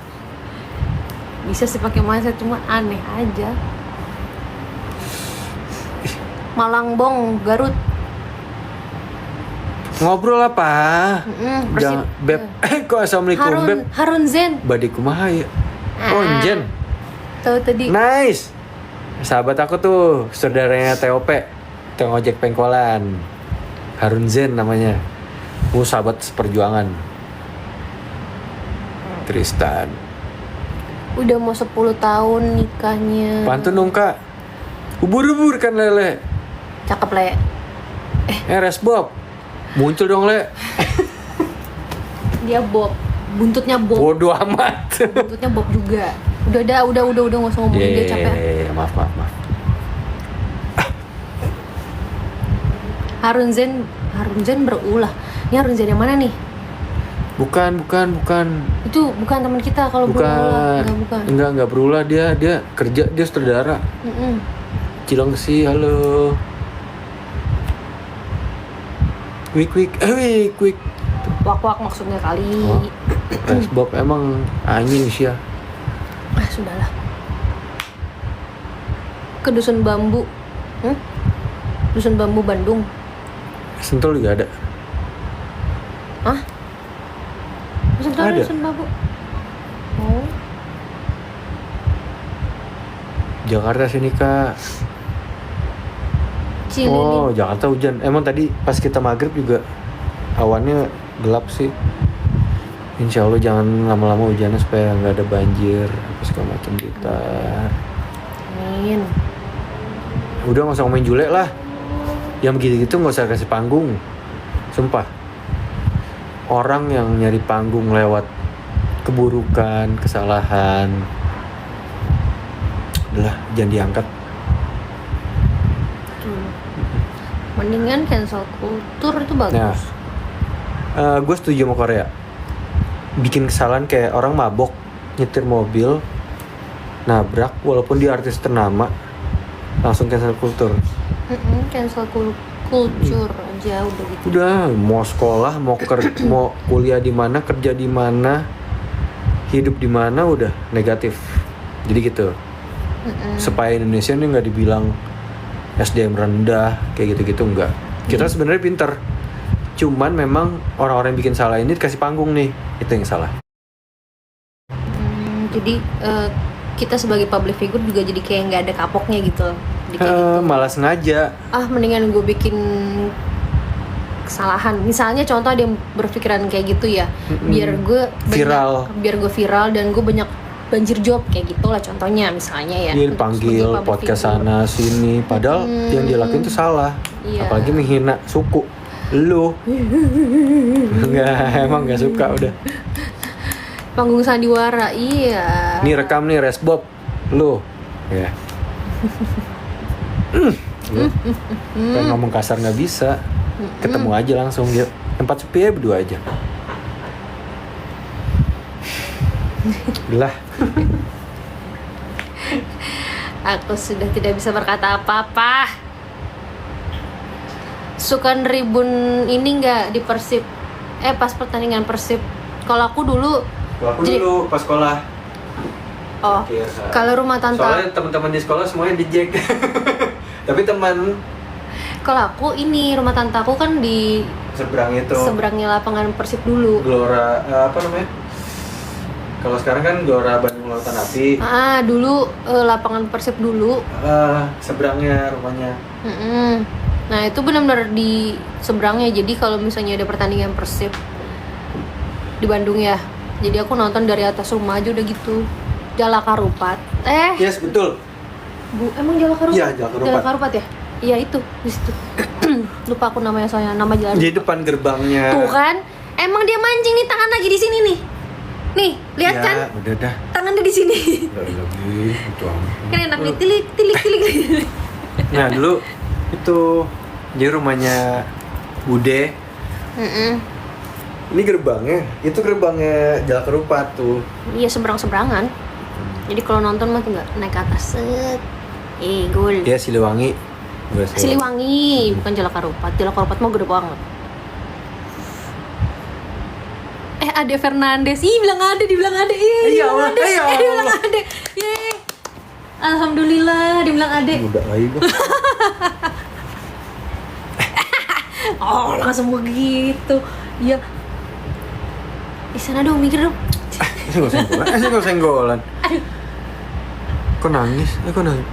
Bisa sih pakai masa cuma aneh aja. Malangbong, Garut. Ngobrol apa? Persib. Jangan Beb. Kok assalamualaikum Beb? Harun Zen. Badi kumaha ya? Oh, Jen. Tahu tadi. Nice. Sahabat aku tuh, saudaranya TOP, tukang ojek pengkolan. Harun Zen namanya. Sahabat seperjuangan. Tristan. Udah mau 10 tahun nikahnya. Pantun dong kak. Ubur-ubur kan Lele. Cakep Le. Res Bob. Muncul dong Le. Dia Bob. Buntutnya Bob. Bodoh amat. Buntutnya Bob juga. Udah nggak usah ngomongin dia capek. Maaf. Harun Zen berulah. Ini Harun Zen yang mana nih? Bukan. Itu bukan teman kita kalau berulah. Bukan. Enggak berulah dia kerja, dia sutradara. Cilengsi, halo. Wik. Wak maksudnya kali. Oh, Res Bob emang anjing sih ya. Sudahlah. Ke Dusun Bambu. Dusun Bambu Bandung. Sentul juga ada. Hah? Sentul ada Ada. Dusun Bambu. Oh. Jakarta sini kak. Cililin. Oh, Jakarta hujan. Emang tadi pas kita maghrib juga awannya gelap sih. Insya Allah jangan lama-lama hujannya supaya nggak ada banjir apa segala macam kita. Amin. Udah nggak usah ngomongin Jule lah. Yang begitu-gitu nggak usah kasih panggung. Sumpah. Orang yang nyari panggung lewat keburukan, kesalahan, udahlah jangan diangkat. Mendingan cancel kultur itu bagus. Nah, gue setuju sama Korea. Bikin kesalahan kayak orang mabok nyetir mobil, nabrak, walaupun dia artis ternama, langsung cancel kultur. Cancel kultur aja udah gitu. Udah, mau sekolah, mau kuliah di mana, kerja di mana, hidup di mana, udah negatif. Jadi gitu. Supaya Indonesia ini nggak dibilang SDM rendah kayak gitu-gitu, enggak. Kita sebenarnya pinter. Cuman memang orang-orang yang bikin salah ini dikasih panggung nih, itu yang salah. Jadi kita sebagai public figure juga jadi kayak nggak ada kapoknya gitu. Gitu. Malah sengaja. Mendingan gue bikin kesalahan. Misalnya contoh ada yang berpikiran kayak gitu ya, biar gue viral dan gue banyak banjir job kayak gitulah contohnya misalnya ya. Dia dipanggil podcast sana sini, padahal yang dia lakuin itu salah. Iya. Apalagi menghina suku. Lu emang nggak suka udah. Panggung sandiwara, iya. Nih rekam nih Res Bob, lu ya. Lu pengen ngomong kasar nggak bisa, ketemu aja langsung yuk. Tempat sepi ya berdua aja. Udah. Aku sudah tidak bisa berkata apa-apa. Suka ribun ini nggak di Persib? Pas pertandingan Persib. Kalau aku dulu Pas sekolah. Oh, kalau rumah tante. Soalnya teman-teman di sekolah semuanya di Jack. Tapi teman. Kalau aku ini rumah tante aku kan di seberangnya lapangan Persib dulu. Gelora apa namanya? Kalau sekarang kan Gelora Bandung Lautan Api. Dulu lapangan Persib dulu. Seberangnya rumahnya. Nah itu benar-benar di seberangnya. Jadi kalau misalnya ada pertandingan Persib di Bandung ya, jadi aku nonton dari atas rumah aja udah gitu. Jalak Harupat. Yes, betul. Emang Jalak Harupat? Iya, Jalak Harupat ya? Iya itu di situ. Lupa aku namanya soalnya, nama jalan. Di depan gerbangnya. Tuh kan, emang dia mancing nih, tangan lagi di sini nih. Nih, lihat ya, kan? Udah dah. Tangannya di sini. Lagi itu Kan enak nih, tilik. Nah dulu itu jadi rumahnya Bude. Ini gerbangnya, itu gerbangnya Jalak Harupat tuh. Iya, seberang-seberangan. Jadi kalau nonton mah tinggal naik ke atas. Gol. Dia Siliwangi. Siliwangi, bukan Jalak Harupat. Jalak Harupat mah gede banget. Ade Fernandes. Bilang Ade. Bilang Ade. Bilang Ade. Alhamdulillah, dibilang Ade. Udah lagi gua. Oh, langsung begitu. Iya. Di sana dong, mikir dong. Senggol senggolan. Kok nangis? Kok nangis?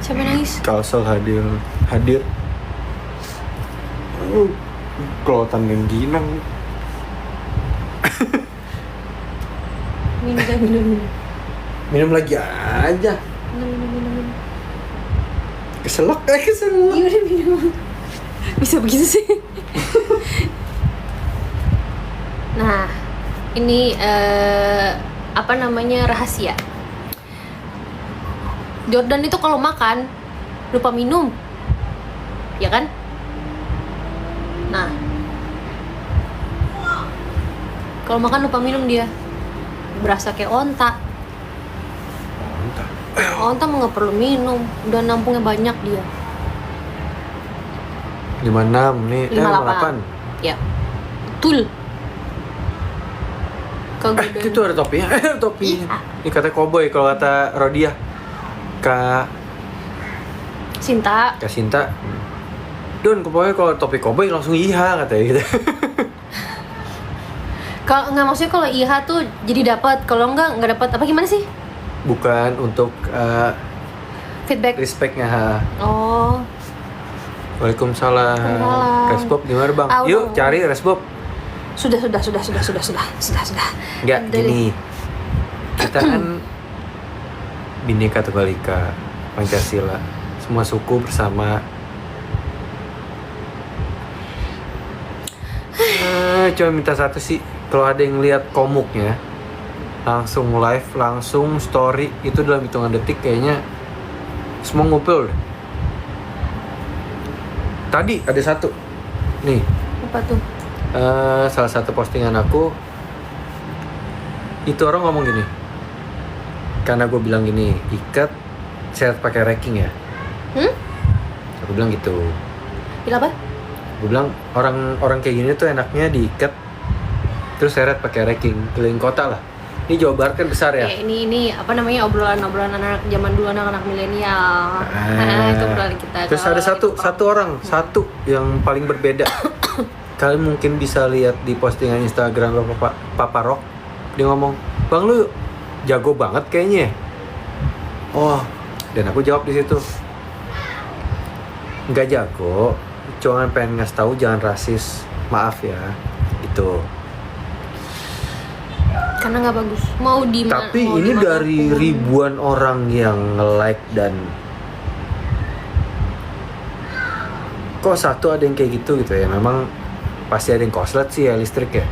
Siapa nangis? Kalsel hadir. Kelotan gengginang. Minum. Minum lagi aja. Minum. Keselak. Iya udah minum. Bisa begitu sih. Nah, ini apa namanya, rahasia. Jordan itu kalau makan lupa minum, ya kan? Nah, kalau makan lupa minum dia, berasa kayak onta. Onta mah nggak perlu minum, udah nampungnya banyak dia. 56 nih, 58. Ya, betul. Kagak Itu ada topinya. Topi. Iya. Ini kata koboi kalau kata Rodia. Kak Sinta. Sinta. Don, pokoknya kalau topi koboi langsung iya katanya gitu. Kalau nggak, maksudnya kalau IH tuh jadi dapat, kalau nggak dapat, apa gimana sih? Bukan untuk Feedback. respectnya. Ha. Oh, Waalaikumsalam. Waalaikumsalam. Resbob di mana bang? Ah, Yuk udah. cari Resbob. sudah. Enggak, Udah gini. Kita kan Bhinneka Tunggal Ika, Pancasila, semua suku bersama. Cuma minta satu sih, kalau ada yang lihat komuknya, langsung live, langsung story, itu dalam hitungan detik kayaknya semua ngumpul deh. Tadi ada satu, nih, Apa tuh? salah satu postingan aku, itu orang ngomong gini, karena gue bilang gini, ikat seret pakai racking ya. Aku bilang gitu. Bila apa? Gue bilang orang kayak gini tuh enaknya diikat terus seret pakai racking keliling kota lah. Ini Jawa Barat kan besar ya. Ini apa namanya, obrolan anak zaman dulu, anak milenial. Itu obrolan kita. Terus Kalau ada satu yang paling berbeda. Kalian mungkin bisa lihat di postingan Instagram Papa Rock. Dia ngomong, "Bang, lu jago banget kayaknya." Oh, dan aku jawab di situ, "Nggak jago, cuma pengen ngasih tahu jangan rasis. Maaf ya." Gitu. karena nggak bagus. Mau di Tapi mau ini dimanapun. dari ribuan orang yang nge-like dan kok satu ada yang kayak gitu ya. Memang pasti ada yang koslet sih ya, listrik ya.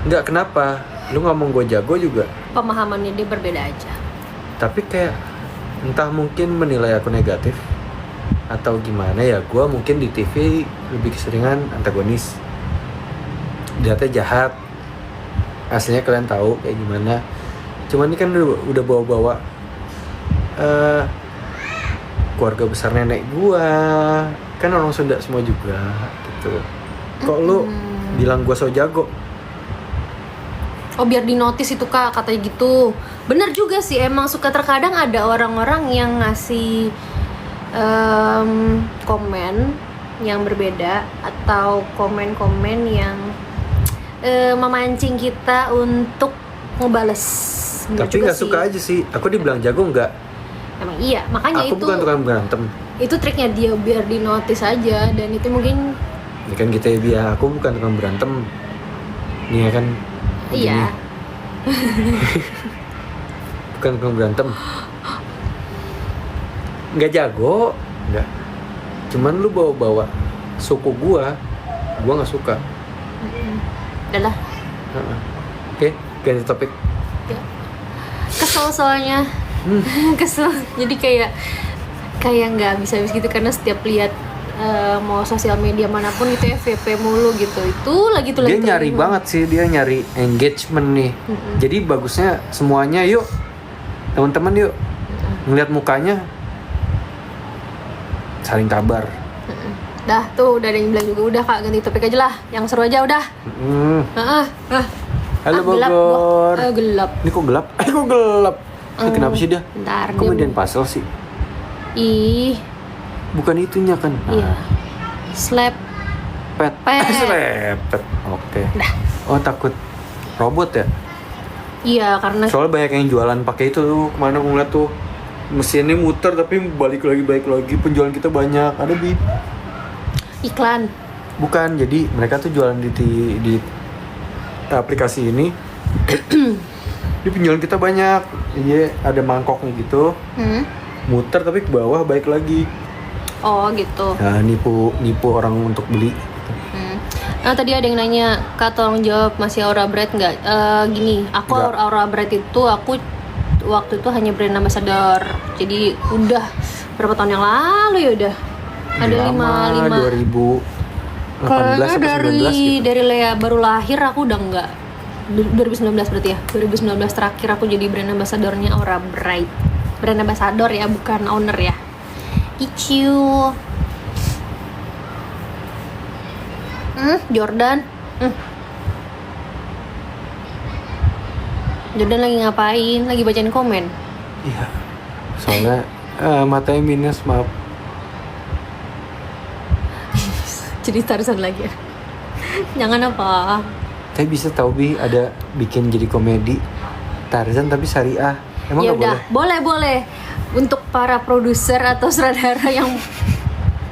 Nggak, kenapa? Lu ngomong gue jago juga. Pemahamannya dia berbeda aja. Tapi kayak entah mungkin menilai aku negatif atau gimana ya, gue mungkin di TV lebih keseringan antagonis, dilihatnya jahat, aslinya kalian tahu kayak gimana. Cuman ini kan udah bawa-bawa keluarga besar nenek gue, kan orang Sunda semua juga gitu. Kok lu bilang gue so jago? Oh, biar dinotis itu Kak, katanya gitu. Bener juga sih, emang suka terkadang ada orang-orang yang ngasih komen yang berbeda atau komen-komen yang memancing kita untuk ngebales. Bener Tapi juga nggak suka aja sih. Aku dibilang jago nggak? Emang iya, makanya Aku itu bukan tukang berantem. itu triknya dia biar dinotis aja, dan itu mungkin Ini kan kita ya, biar aku bukan tukang berantem. Nih ya kan. iya. Bukan tukang berantem. Nggak jago, nggak. Cuman lu bawa-bawa suku gua nggak suka. Udah lah. Oke, ganti topik. Kesel soalnya. Kesel. Jadi kayak nggak bisa habis gitu, karena setiap lihat mau sosial media manapun itu FVP mulu gitu. Itu lagi tuh Dia lagi nyari tuh. banget sih, dia nyari engagement nih. Jadi bagusnya semuanya yuk, teman-teman yuk, ngeliat mukanya, saling kabar. Dah tuh udah ada yang bilang juga, udah Kak ganti topik aja lah, yang seru aja udah. Halo Gelap Bogor. gua. Gelap. Ini kok gelap? Kok gelap? Ini kenapa sih dia? Bentar Kok dia. median puzzle sih? Ih, Bukan itunya kan? iya. Slap. Pet. Pet. Selepet. Oke. Oh, takut robot ya? Iya, karena Soalnya banyak yang jualan pakai itu tuh. Kemana aku ngeliat tuh mesinnya muter tapi balik lagi, penjualan kita banyak. Ada Bi. iklan. Bukan, jadi mereka tuh jualan di aplikasi ini. Di penjualan kita banyak. Iya, ada mangkoknya gitu. Muter tapi ke bawah balik lagi. Oh gitu. Nah, nipu orang untuk beli. Nah tadi ada yang nanya, Kak tolong jawab masih Aura Bright nggak? Gini, aku Nggak. Aura Bright itu aku waktu itu hanya brand ambassador. Jadi udah berapa tahun yang lalu ya udah. Ada Lama, 2018 Kayaknya atau 19 gitu. dari Lea baru lahir aku udah enggak. 2019 berarti ya. 2019 terakhir aku jadi brand ambassadornya Aura Bright. Brand ambassador ya, bukan owner ya. Ichiu. Jordan. Jordan lagi ngapain? Lagi bacain komen. Iya. Soalnya matanya minus, maaf. Jadi Tarzan lagi ya. Jangan apa. Tapi bisa tahu Bi, ada bikin jadi komedi Tarzan tapi syariah. Emang Ya nggak udah, boleh? boleh. Untuk para produser atau sutradara yang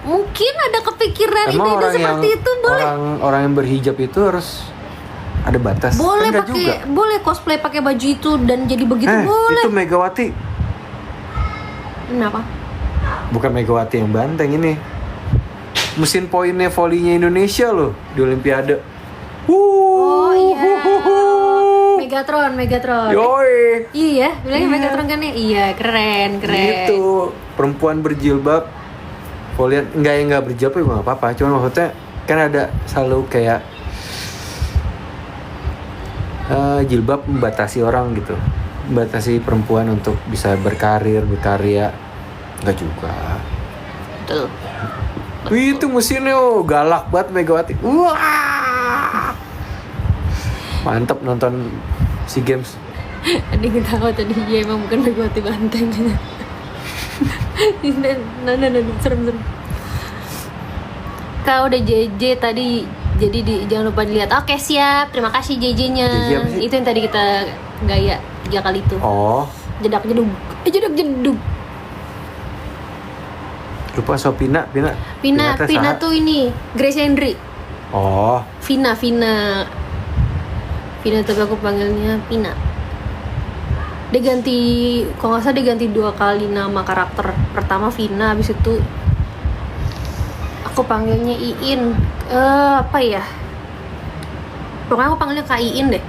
mungkin ada kepikiran Emang ide orang yang seperti itu boleh. orang yang berhijab itu harus ada batas. Boleh Kan nggak pakai, juga. boleh cosplay pakai baju itu dan jadi begitu boleh. Itu Megawati. Kenapa? Bukan Megawati yang banteng ini. Mesin poinnya volinya Indonesia loh di Olimpiade. Oh iya. Megatron. Yoi. Iya, bilangnya Megatron kan ya? Iya, keren. Gitu. Perempuan berjilbab. Volian enggak berjilbab juga nggak apa-apa. Cuma maksudnya kan ada selalu kayak jilbab membatasi orang gitu. Membatasi perempuan untuk bisa berkarir, berkarya. Enggak juga. Betul. Wih, itu mesinnya galak banget Megawati. Wah. Mantap nonton SEA Games. Ada yang ketawa tadi, ya emang bukan Megawati Banteng. Nah, serem. Kak udah JJ tadi, jadi jangan lupa dilihat. Oke siap, terima kasih JJ-nya. JJ apa sih? Itu yang tadi kita gaya 3 kali itu. Oh, Jedak jedug. lupa Pina Pina saha? tuh ini Grace Hendry. Oh, Vina tapi aku panggilnya Pina. Dia ganti, kalau nggak salah dia ganti 2 kali nama karakter. Pertama Vina, habis itu aku panggilnya Iin. Apa ya? Pokoknya aku panggilnya Kak Iin deh.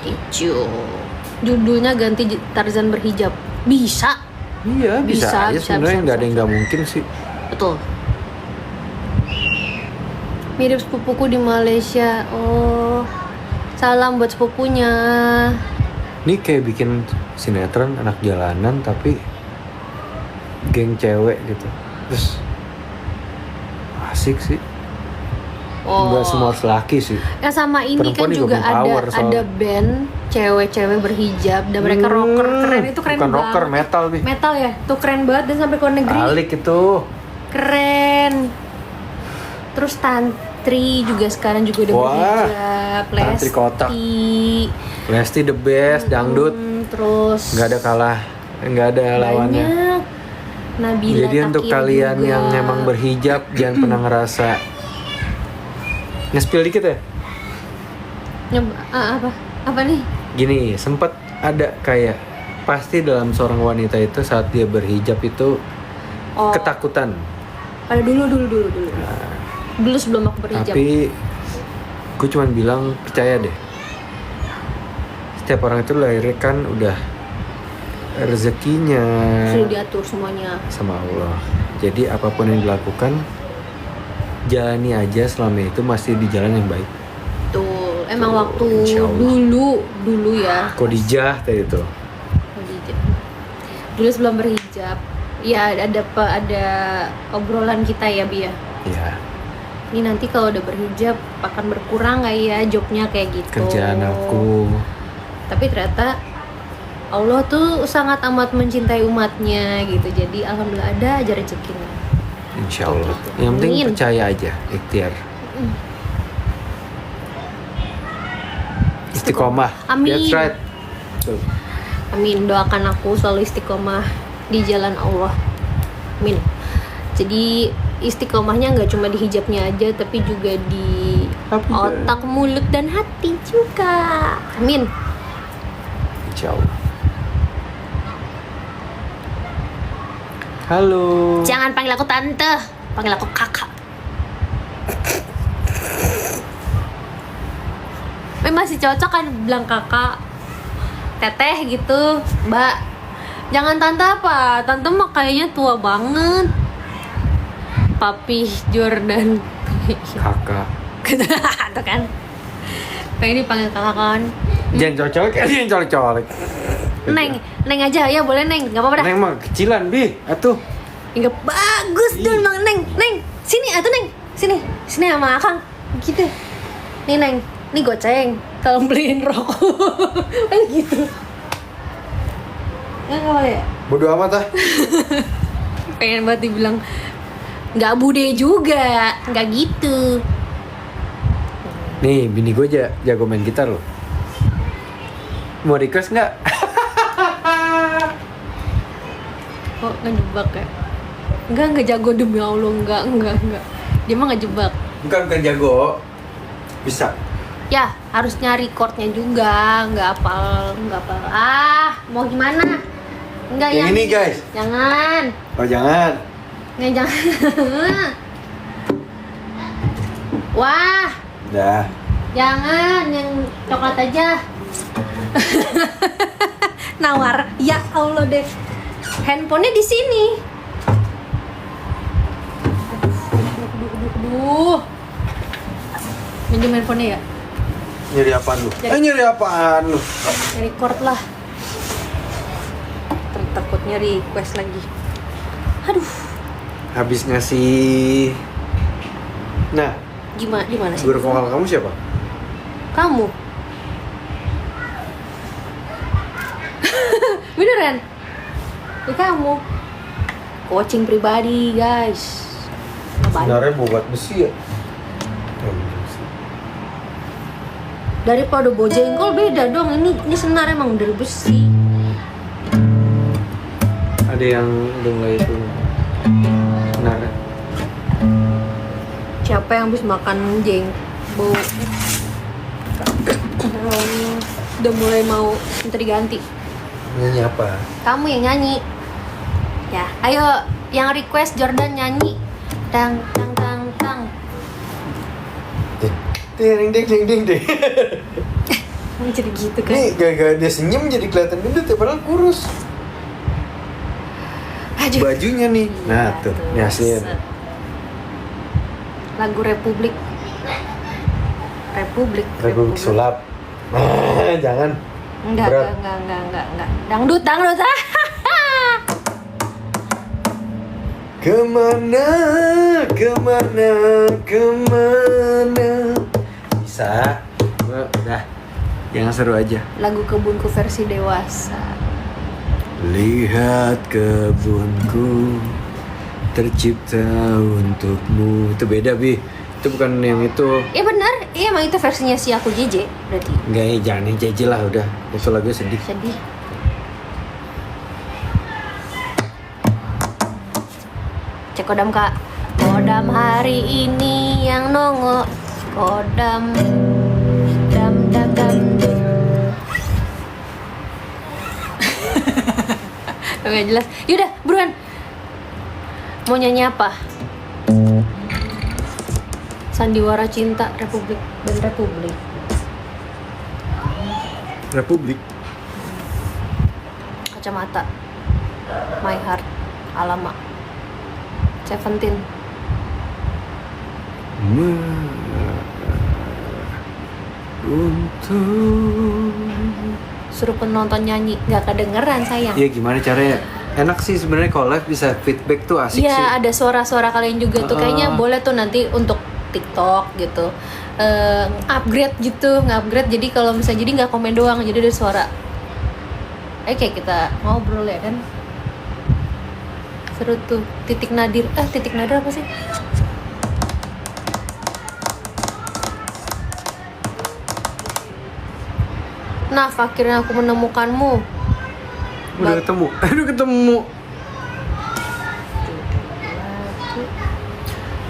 Icu. Judulnya ganti Tarzan berhijab. Bisa. iya bisa aja sebenarnya, nggak ada yang nggak mungkin sih. Betul. Mirip sepupuku di Malaysia. Oh, salam buat sepupunya. Ini kayak bikin sinetron anak jalanan tapi geng cewek gitu. Terus asik sih. Oh. Nggak semua harus laki sih. Ya sama ini Perempuan kan juga juga empower ada soalnya. band cewek-cewek berhijab dan mereka rocker. Keren, itu keren Bukan banget. rocker, metal Bi. Metal ya, tuh keren banget dan sampai ke luar negeri. Alik itu. Keren. Terus tantri juga sekarang juga udah Wah, berhijab. tantri kotak. Lesti the best, dangdut. Terus Nggak ada kalah, nggak ada lawannya. banyak. Nabila Jadi untuk Takir kalian juga. yang emang berhijab jangan pernah ngerasa nge-spill dikit ya. Apa nih? Gini, sempat ada kayak pasti dalam seorang wanita itu saat dia berhijab itu Oh, ketakutan. pada dulu. Dulu sebelum aku berhijab. Tapi gue cuman bilang percaya deh. Setiap orang itu lahir kan udah rezekinya Sudah diatur semuanya. sama Allah. Jadi apapun yang dilakukan jalani aja selama itu masih di jalan yang baik. Tuh, emang Tuh, waktu insya Allah. dulu ya. Khadijah tadi itu. Berhijab. Dulu sebelum berhijab, ya ada obrolan kita ya Bi ya. Ya, Ini nanti kalau udah berhijab akan berkurang nggak ya jobnya kayak gitu. kerjaan aku. Tapi ternyata Allah tuh sangat amat mencintai umatnya gitu. Jadi alhamdulillah ada aja rezekinya. Insya Allah. Yang penting Amin. percaya aja, ikhtiar. Istiqomah. Amin. That's right. Tuh. Amin, doakan aku selalu istiqomah di jalan Allah. Amin. Jadi istiqomahnya nggak cuma di hijabnya aja, tapi juga di Tapi otak, mulut, dan hati juga. Amin. Insya Allah. Halo. Jangan panggil aku tante, panggil aku kakak. Masih cocok kan bilang kakak, teteh gitu, mbak. Jangan tante apa, tante mah kayaknya tua banget. Papi Jordan. Kakak. Tuh kan. Pengen dipanggil kakak kan. Jangan colek, jangan colek. Neng aja ya, boleh Neng, nggak apa-apa dah. Neng mah kecilan, Bi. Atuh. Enggak bagus dong, Bang. Neng. Sini atuh Neng. Sini sama Akang. Gitu. Nih Neng, nih goceng. Tolong beliin rokok. Gitu. Enggak boleh. Bodoh amat ah. Pengen banget dibilang nggak bude juga, nggak gitu. Nih, bini gue jago main gitar loh. Mau request nggak? Kok ngejebak ya? Enggak jago demi Allah, enggak. Dia mah ngejebak. Bukan jago. Bisa. Ya, harus nyari chordnya juga, nggak apal. Ah, mau gimana? Enggak Yang ini, guys. Jangan. Oh, jangan. Nggak, jangan. Wah, Dah. jangan yang coklat aja. Nawar. Ya Allah deh. Handphonenya di sini. Aduh. Minjem handphonenya ya? Nyari apaan lu? Nyari apaan lu? Nyari chord lah. Takutnya request lagi. Aduh. Habis ngasih. Nah, Gimana sih? guru vokal kamu siapa? Kamu. Beneran? Ya kamu. Coaching pribadi, guys. Apaan? Sebenarnya buat besi ya. Daripada bojengkol beda dong. Ini senar emang dari besi. Ada yang udah mulai itu. Benar. Siapa yang habis makan bau udah mulai mau minta diganti. Nyanyi apa? Kamu yang nyanyi. Ya, ayo yang request Jordan nyanyi. Tang. Ding ding. Jadi gitu kan. Nih, gara-gara dia senyum jadi kelihatan gendut ya, padahal kurus. Aduh. Bajunya nih. Nah, tuh, ini hasilnya. Set. Lagu Republik Sulap. Jangan. Enggak. Berat. Dangdut. Kemana bisa. Udah. Yang seru aja. Lagu Kebunku versi dewasa. Lihat kebunku tercipta untukmu. Itu beda, Bi. Itu bukan yang itu. Iya benar. Iya emang itu versinya si aku JJ berarti. Enggak, jangan yang JJ lah udah. Itu lagu sedih. Sedih. Cek kodam Kak. Kodam hari ini yang nongol. Kodam dam. Gak jelas. Yaudah, buruan. Mau nyanyi apa? Sandiwara Cinta Republik dan Republik. Kacamata. My Heart. Alamak. 17. Untuk. Suruh penonton nyanyi, nggak kedengeran sayang. Iya, gimana caranya? Enak sih sebenarnya kalau live bisa feedback tuh asik sih. Iya, ada suara-suara kalian juga tuh. Kayaknya boleh tuh nanti untuk TikTok gitu. Upgrade gitu, nge-upgrade. Jadi kalau misalnya jadi nggak komen doang, jadi ada suara. Kayak kita ngobrol ya kan. Seru tuh. Titik nadir apa sih? Nah, akhirnya aku menemukanmu. Udah ketemu. Udah ketemu.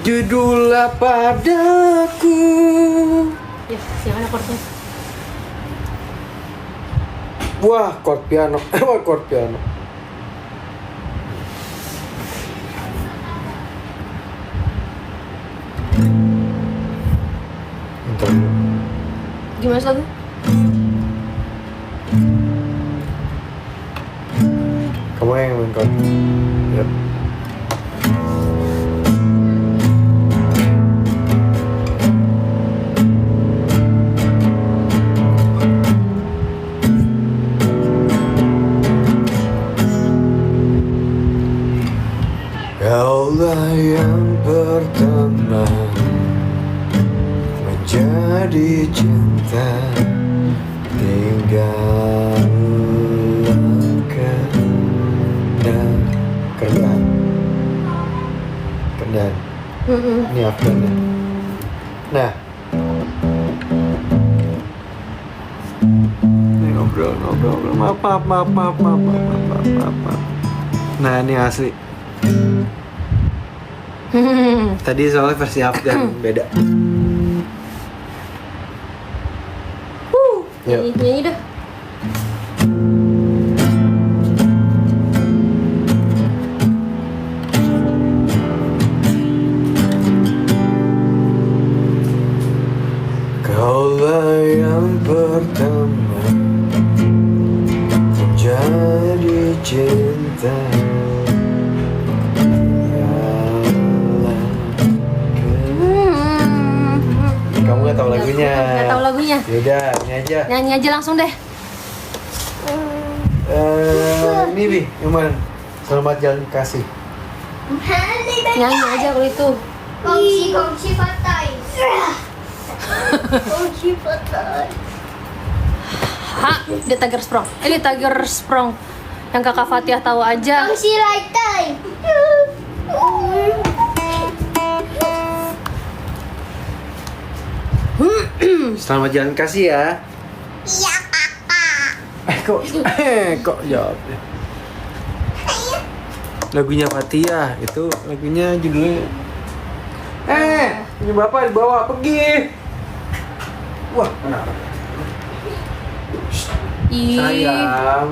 Judullah padaku. Ya, yang ada chordnya. Wah, chord piano. Wah, chord piano. Bentar dulu. Gimana lagu? Kamu yang main chord. Yap. Kaulah yang pertama menjadi cinta, tinggal kendan. Ini Afgan ya. Nah, ini ngobrol. Maaf. Nah, ini asli. Tadi soalnya versi Afgan beda. Yuk. Nyanyi dah. Kaulah yang pertama menjadi cinta. Kamu nggak tahu lagunya? Nggak tahu lagunya. Yaudah, ini aja. Nyanyi aja langsung deh. Ini Bi, yang mana? Selamat jalan kasih. Nyanyi aja kalau itu. Kongsi patai. Kongsi patai. Dia Tiger Sprong. Ini Tiger Sprong. Yang kakak Fatihah tahu aja. Kongsi laitai. Selamat jalan kasih ya. Iya kakak. Kok jawab ya? Lagunya Fatihah itu lagunya judulnya. Ini bapak dibawa pergi. Wah, kenapa? Sayang.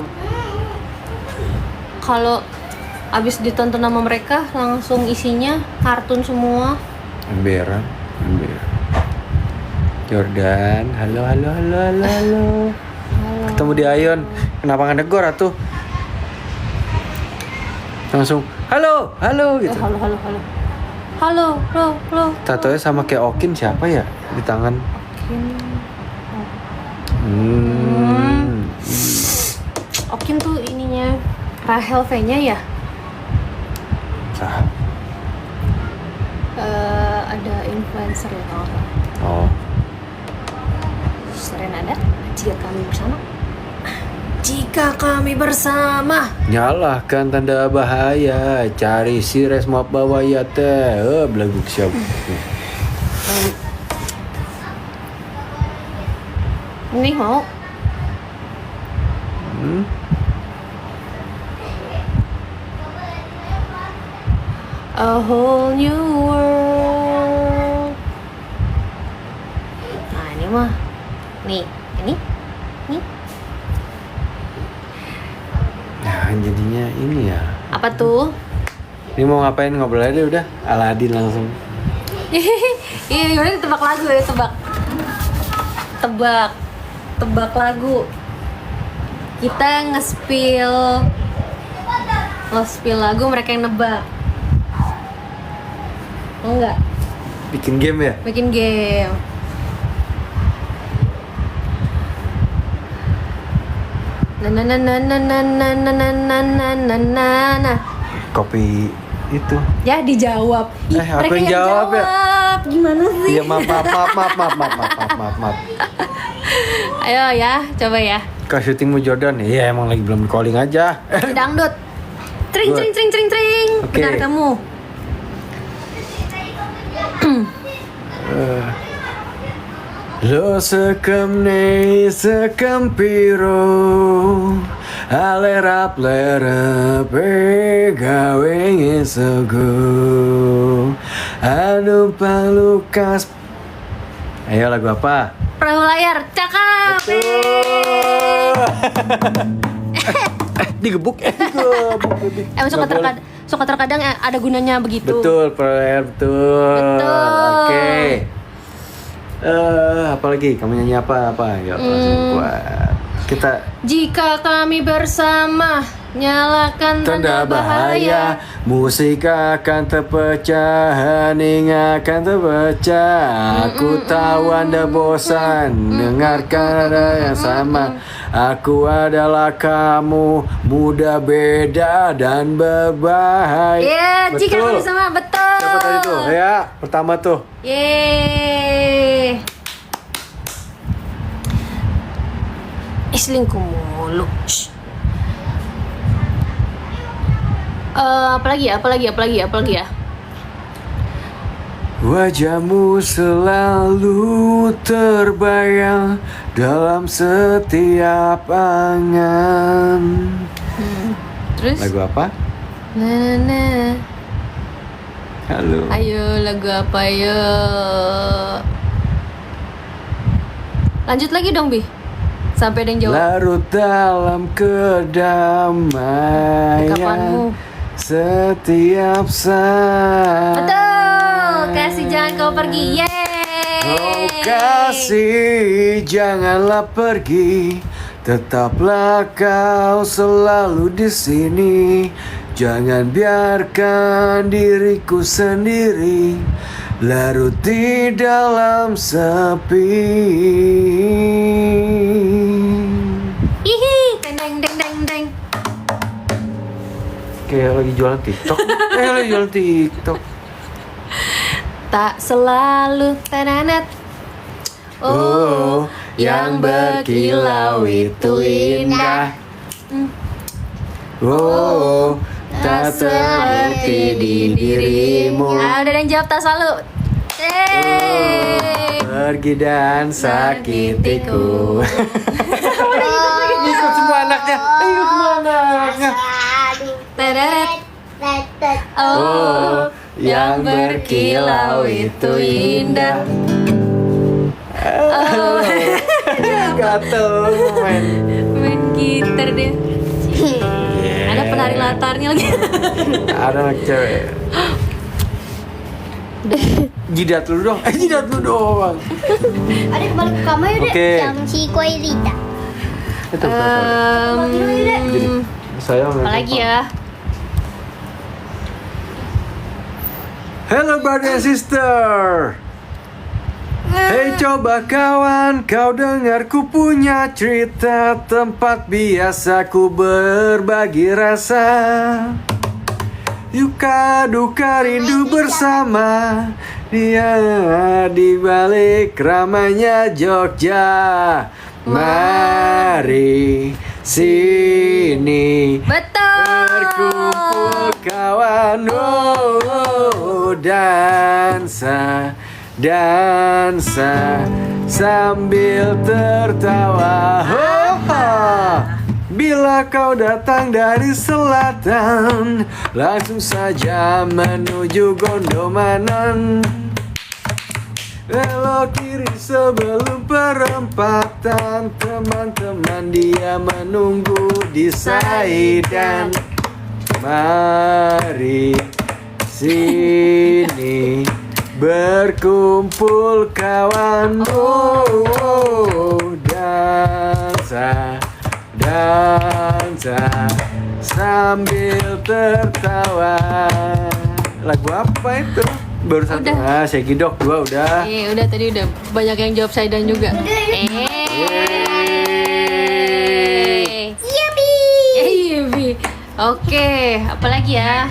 Kalau abis ditonton sama mereka langsung isinya kartun semua. Ember. Jordan, halo. Ketemu di Ayon, kenapa nggak negor atuh? Langsung, halo gitu. Halo. Tatonya sama kayak Okin siapa ya di tangan? Okin tuh ininya Rahel V-nya ya? Sah. Ada influencer ya kalau nggak salah. Oh. Serenada, jika kami bersama. Nyalahkan tanda bahaya, cari si resmap bawa ya teh, belagu siap. Ini mau? A whole new world. Nah ini mah, nih. Nah jadinya ini ya. Apa tuh? Ini mau ngapain, ngobrol aja udah. Aladin langsung. Iya, gimana tebak lagu ya, tebak lagu. Kita nge-spill lagu, mereka yang nebak. Enggak, Bikin game ya? bikin game. Nah. Kopi itu. Ya dijawab. Ih, Aku mereka yang jawab ya? Gimana sih? Iya maaf. Ayo ya, coba ya. Kau syutingmu Jordan? Iya emang lagi belum calling aja. Dangdut. Tring, Good. tring, tring, tring, tring. Oke. Benar kamu. Lo sekam ne sekam piro alerap lerap gawe ngesogo anu palukas. Ayo lagu apa? Perahu layar, cakep. Digebuk. Emang suka terkadang ada gunanya begitu. Betul, per betul. Betul. Oke. Apa lagi? Kamu nyanyi apa? Yuk, langsung buat. Kita Jika kami bersama, nyalakan tanda bahaya, musik akan terpecah, hening akan terpecah. Aku tahu Anda bosan dengarkan ada yang sama. Aku adalah kamu, muda, beda dan berbahaya. Iya, jika Betul. kami bersama, betul. Siapa tadi tuh? Ya, pertama tuh. Yeay. Selingkuh mulu. Shh. Apalagi ya? Wajahmu selalu terbayang dalam setiap angan. Terus? Lagu apa? Nah. Halo. Ayo, lagu apa ya? Lanjut lagi dong, Bi. Sampai ada yang jawab. Larut dalam kedamaian Kapanmu? setiap saat. Betul. Kasih jangan kau pergi. Yeay. Oh kasih janganlah pergi, tetaplah kau selalu di sini. Jangan biarkan diriku sendiri larut di dalam sepi. Hihi, deng deng deng deng deng. Kayak lagi jualan TikTok. Lagi jualan TikTok. Tak selalu teranat. Oh, yang berkilau itu indah. Oh, tak seperti di dirimu. Udah ada yang jawab tak selalu. Pergi dan sakitiku. Ikut semua anaknya. Ikut semua anaknya. Teret. Oh, yang berkilau itu indah. Oh. Gatel main. Main gitar deh. Ada penari latarnya lagi. Ada anak cewek. Jidat lu dong. Jidat lu doang. Adik balik ke kamar yuk, Dek. Oke. Yang si Koelita. Itu Jadi, saya Apa lagi ya? Hello brother and sister. Hey coba kawan, kau dengar ku punya cerita, tempat biasa ku berbagi rasa. Yuka duka rindu bersama, dia di balik ramainya Jogja. Mari sini Betul. berkumpul kawan, dansa sambil tertawa. Bila kau datang dari selatan, langsung saja menuju Gondomanan. Belok kiri sebelum perempatan, teman-teman dia menunggu di Saidan. Mari sini berkumpul kawan, dansa sambil tertawa. Lagu apa itu? Baru satu. Udah. Saya gidok, dua udah. Udah tadi udah banyak yang jawab Saidan juga. Iya Bi. Oke, apa lagi ya?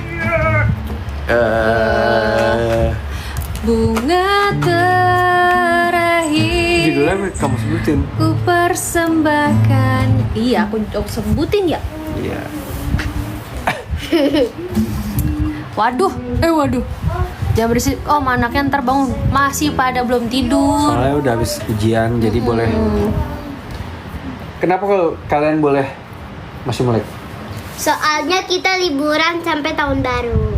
Bunga terakhir Judulnya kamu sebutin. ku persembahkan. Iya, aku sebutin ya. Iya. Waduh. Jangan berisik. Oh, anaknya ntar bangun. Masih pada belum tidur. Soalnya udah habis ujian, jadi boleh. Kenapa kalau kalian boleh masih melek? Soalnya kita liburan sampai tahun baru.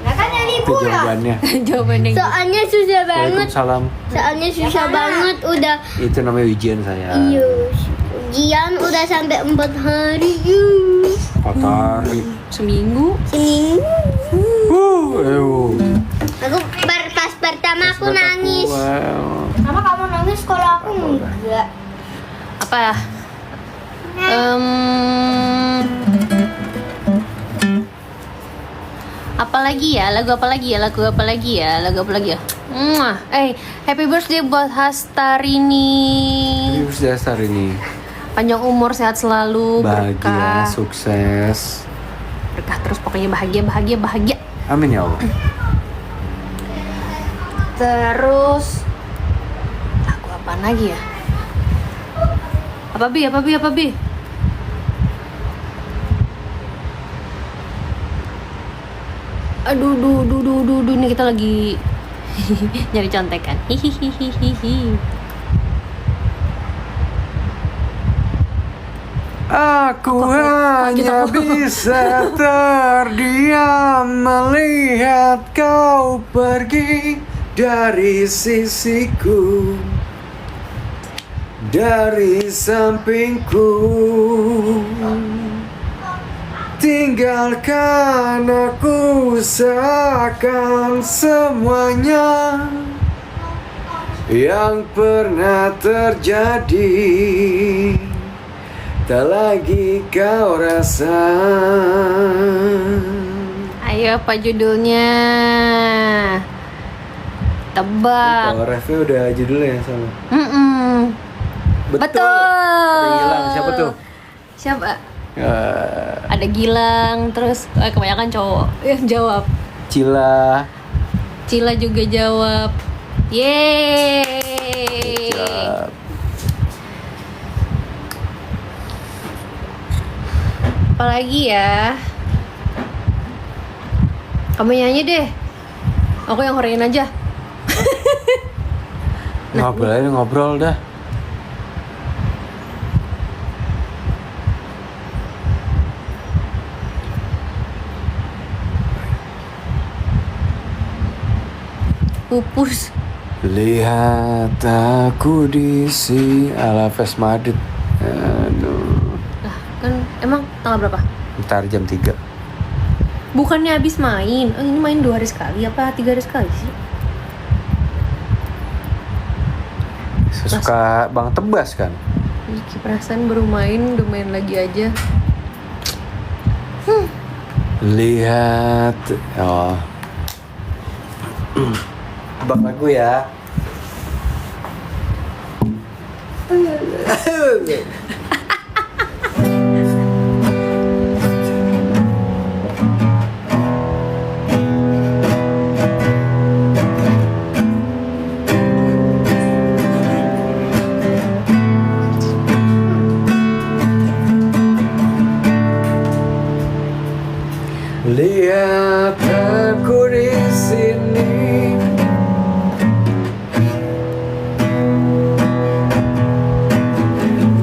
Nah kan yang Itu jawabannya. Jawabannya gitu. Soalnya susah banget. Waalaikumsalam. Soalnya susah banget udah. Itu namanya ujian saya. Iya. Ujian udah sampai 4 hari. 4 hari. Seminggu. Aku pas pertama aku nangis. Wow. Sama kamu nangis kalau aku enggak. Apa ya? Apalagi ya? Lagu apa lagi ya? Happy birthday buat Hastarini. Ini sudah hari ini. Panjang umur, sehat selalu, Bahagia, berkah. sukses. Berkah terus, pokoknya bahagia. Amin ya Allah. Terus lagu apa lagi ya? Apa bi? Aduh, ini kita lagi nyari contekan. Hihihihihi. Aku hanya bisa terdiam melihat kau pergi dari sisiku, dari sampingku. Tinggalkan aku seakan semuanya yang pernah terjadi tak lagi kau rasa. Ayo, apa judulnya? Tebak. Kalau refnya udah judulnya yang sama. Betul. Ada yang hilang, siapa tuh? Siapa? Ada Gilang, terus kebanyakan cowok yang jawab. Cila. Cila juga jawab. Yeay. Jawab. Apalagi ya? Kamu nyanyi deh. Aku yang horein aja. Ngobrol dah. Pupus. Lihat aku di si ala Ves Madrid. Aduh. Lah, kan emang tanggal berapa? Ntar jam 3. Bukannya habis main. Ini main 2 hari sekali apa 3 hari sekali sih? Suka Bang Tebas kan? Ih, perasaan baru main, udah main lagi aja. Lihat. Oh. Tebak lagu ya. Lihat aku di sini,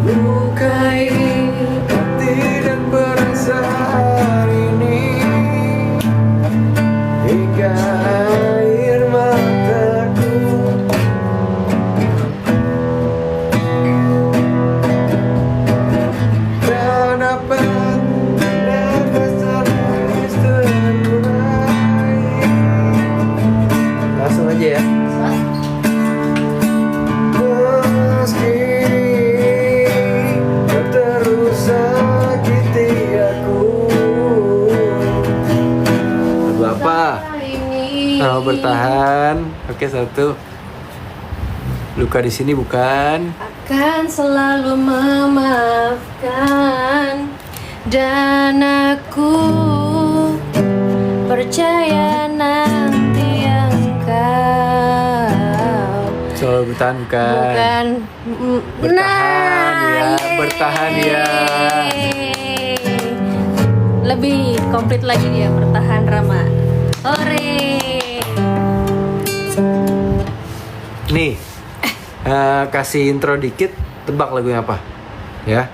lukai hati dan berasa ini, hingga air mataku tak dapat nafas habis terurai. Langsung aja ya. Meski kau terus sakiti aku. Lagu apa? Ini. Mau bertahan. Oke, 1. Luka di sini bukan. Akan selalu memaafkan, dan aku percaya nanti engkau Selalu bertahan bukan. bukan. Bertahan ya, bertahan ya. Lebih komplit lagi dia bertahan Rama. Hore. Nih, kasih intro dikit, tebak lagunya apa? Ya.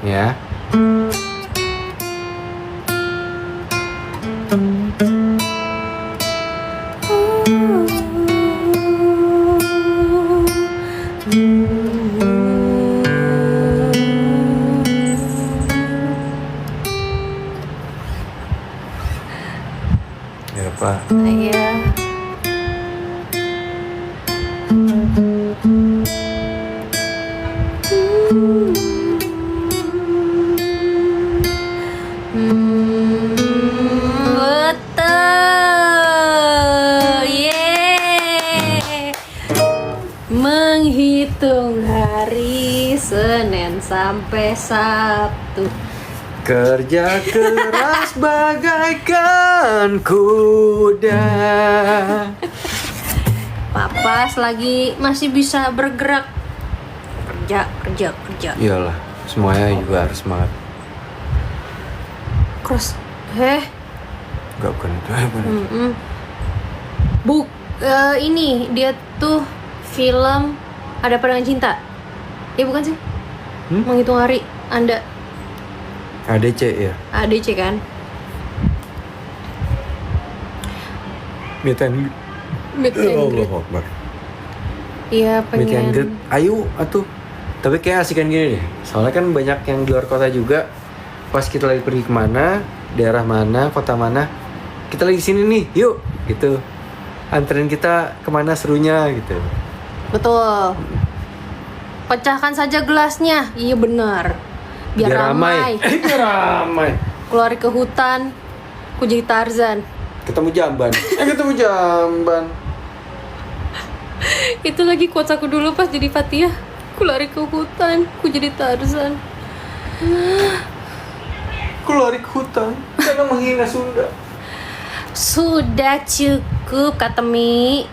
Ya. Ya apa? Iya. Betul. Yeay. Menghitung hari Senin sampai Sabtu. Kerja keras bagaikan kuda. Papa selagi masih bisa bergerak. Kerja. Iyalah, semuanya juga harus semangat. Cross. Gak bukan itu, bukan itu. Ini dia tuh film Ada Pandangan Cinta. Ya bukan sih? Menghitung hari Anda ADC ya. ADC kan? Meet and Greet. Allahu Akbar. Iya Meet and pengen. greet. Ayo atuh. Tapi kayak asikan gini deh. Soalnya kan banyak yang di luar kota juga. Pas kita lagi pergi kemana, daerah mana, kota mana, kita lagi sini nih, yuk gitu. Anterin kita kemana serunya gitu. Betul. Pecahkan saja gelasnya. Iya benar. Biar ramai. Biar ramai. Keluar ke hutan. Ku jadi Tarzan. Ketemu jamban. Ketemu jamban. Itu lagi quotes aku dulu pas jadi Fatihah. Ku lari ke hutan, ku jadi Tarzan. Ku lari ke hutan karena menghina Sunda. Sudah cukup kata Mi.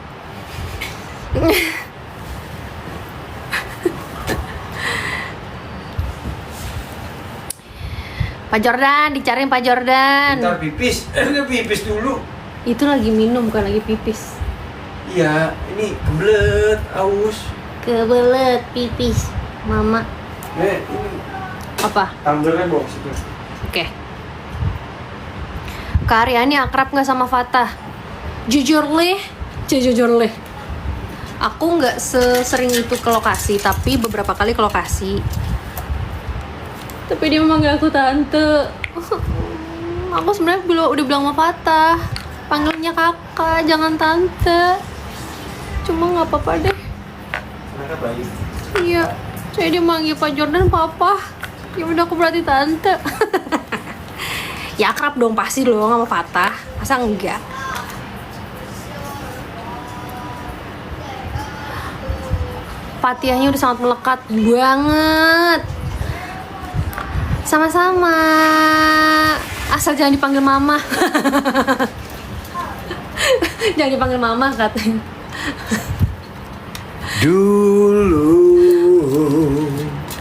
Pak Jordan, dicariin Pak Jordan. Bentar pipis. Udah pipis dulu. Itu lagi minum bukan lagi pipis. Iya, ini kebelet, aus. Kebelet pipis, Mama. Ini Apa? tumblernya bawa ke situ. Oke. Kak Aryani akrab nggak sama Fatah? Jujur leh. Aku nggak sesering itu ke lokasi, tapi beberapa kali ke lokasi. Tapi dia memanggil aku tante. Aku sebenarnya udah bilang sama Fatah, panggilnya kakak, jangan tante. Cuma nggak apa-apa deh. Mereka baik. Iya, saya dia manggil Pak Jordan papa. Ya udah aku berarti tante. Ya akrab dong pasti dong sama Fatah. Masa enggak? Fatihahnya udah sangat melekat banget. Sama-sama. Asal jangan dipanggil mama. Jangan dipanggil mama katanya. Dulu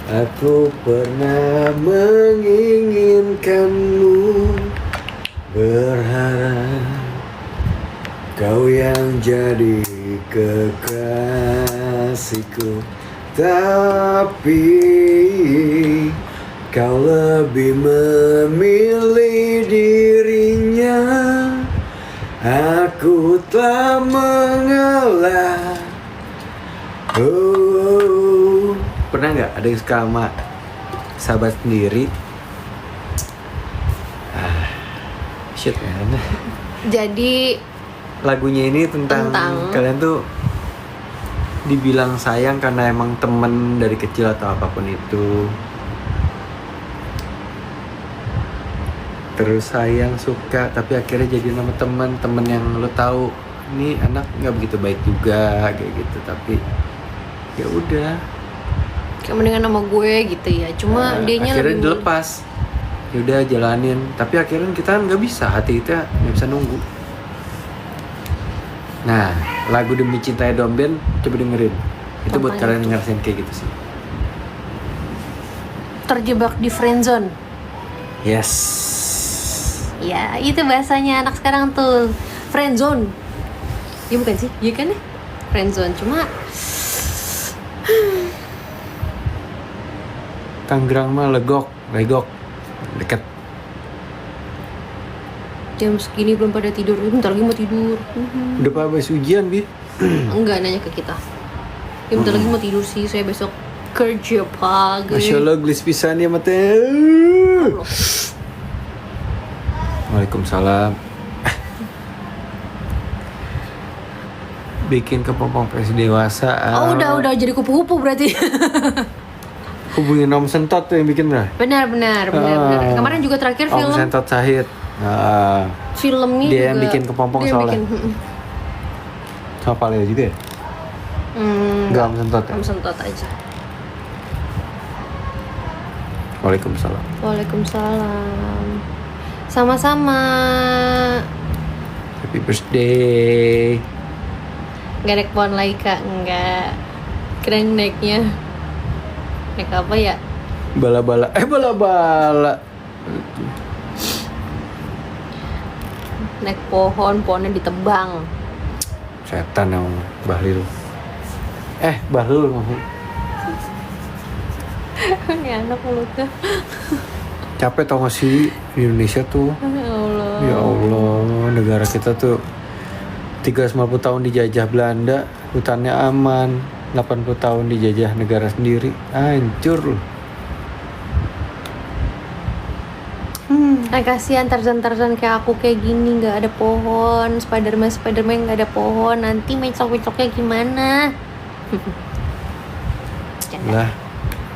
aku pernah menginginkanmu, berharap kau yang jadi kekasihku, tapi kau lebih memilih dirinya. Aku telah mengalah. Oh. Pernah nggak ada yang suka sama sahabat sendiri? Shit man. Jadi Lagunya ini tentang kalian tuh dibilang sayang karena emang temen dari kecil atau apapun itu. Terus sayang, suka, tapi akhirnya jadi nama temen yang lo tahu ini anak nggak begitu baik juga kayak gitu, tapi ya udah kayak mendingan sama gue gitu ya. Cuma dianya akhirnya lebih dilepas, ya udah jalanin, tapi akhirnya kita nggak bisa, hati kita nggak bisa nunggu. Nah, lagu Demi Cinta Domben coba dengerin, itu buat Apaan kalian itu? ngerasain kayak gitu sih. terjebak di friendzone. Yes. Ya, itu bahasanya anak sekarang tuh. Friendzone. Ya bukan sih? Iya kan ya? Friendzone. Cuma Tangerang mah legok. Deket. jam segini belum pada tidur. Bentar lagi mau tidur. Udah pak habis ujian, Bi? Enggak nanya ke kita. Ya bentar lagi mau tidur sih. Saya besok kerja pagi. Masya Allah, gelis pisan ya mate. Allah. Waalaikumsalam. Bikin kepompong versi dewasa. Oh, udah jadi kupu-kupu berarti. Hubungin Om Sentot tuh yang bikin lah. benar. Kemarin juga terakhir Om film Sentot Sahid. filmnya Dia juga yang bikin kepompong dia yang soalnya. bikin, Sama Paleo juga ya? Enggak, Om Sentot ya? Om Sentot aja. Waalaikumsalam. Waalaikumsalam. Sama-sama. Happy birthday. Nggak naik pohon lagi kak, nggak. Keren naiknya. Naik apa ya? Bala-bala. Naik pohonnya ditebang. Setan yang Bahlil. Bahlul maksudnya. Ini anak mulutnya. Capek tau gak sih di Indonesia tuh. Ya Allah. Ya Allah, negara kita tuh 350 tahun dijajah Belanda, hutannya aman. 80 tahun dijajah negara sendiri, hancur loh. Kasihan Tarzan kayak aku kayak gini, nggak ada pohon. Spiderman nggak ada pohon. Nanti mencok-mencoknya gimana? Canda. Lah,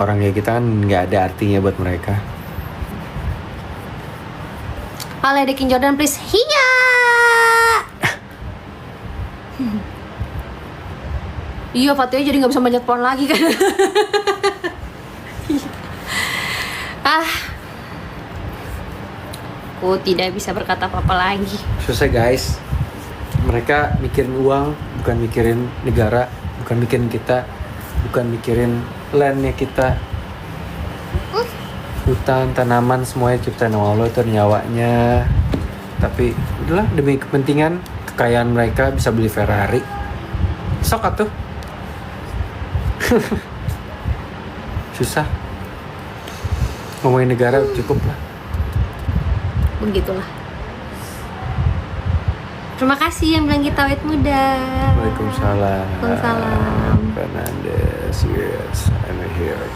orang kayak kita kan nggak ada artinya buat mereka. Ledekin Jordan please. Hiya. Iya, Fatihnya jadi nggak bisa manjat pohon lagi kan? Aku tidak bisa berkata apa-apa lagi. Susah guys. Mereka mikirin uang, bukan mikirin negara, bukan mikirin kita, bukan mikirin landnya kita. Hutan, tanaman, semuanya ciptaan Allah, itu nyawanya. Tapi udahlah, demi kepentingan kekayaan mereka bisa beli Ferrari. Sok atuh. Susah. Ngomongin negara cukup lah. Begitulah. Terima kasih yang bilang kita awet muda. Waalaikumsalam. Waalaikumsalam. Fernandez, yes, I'm here.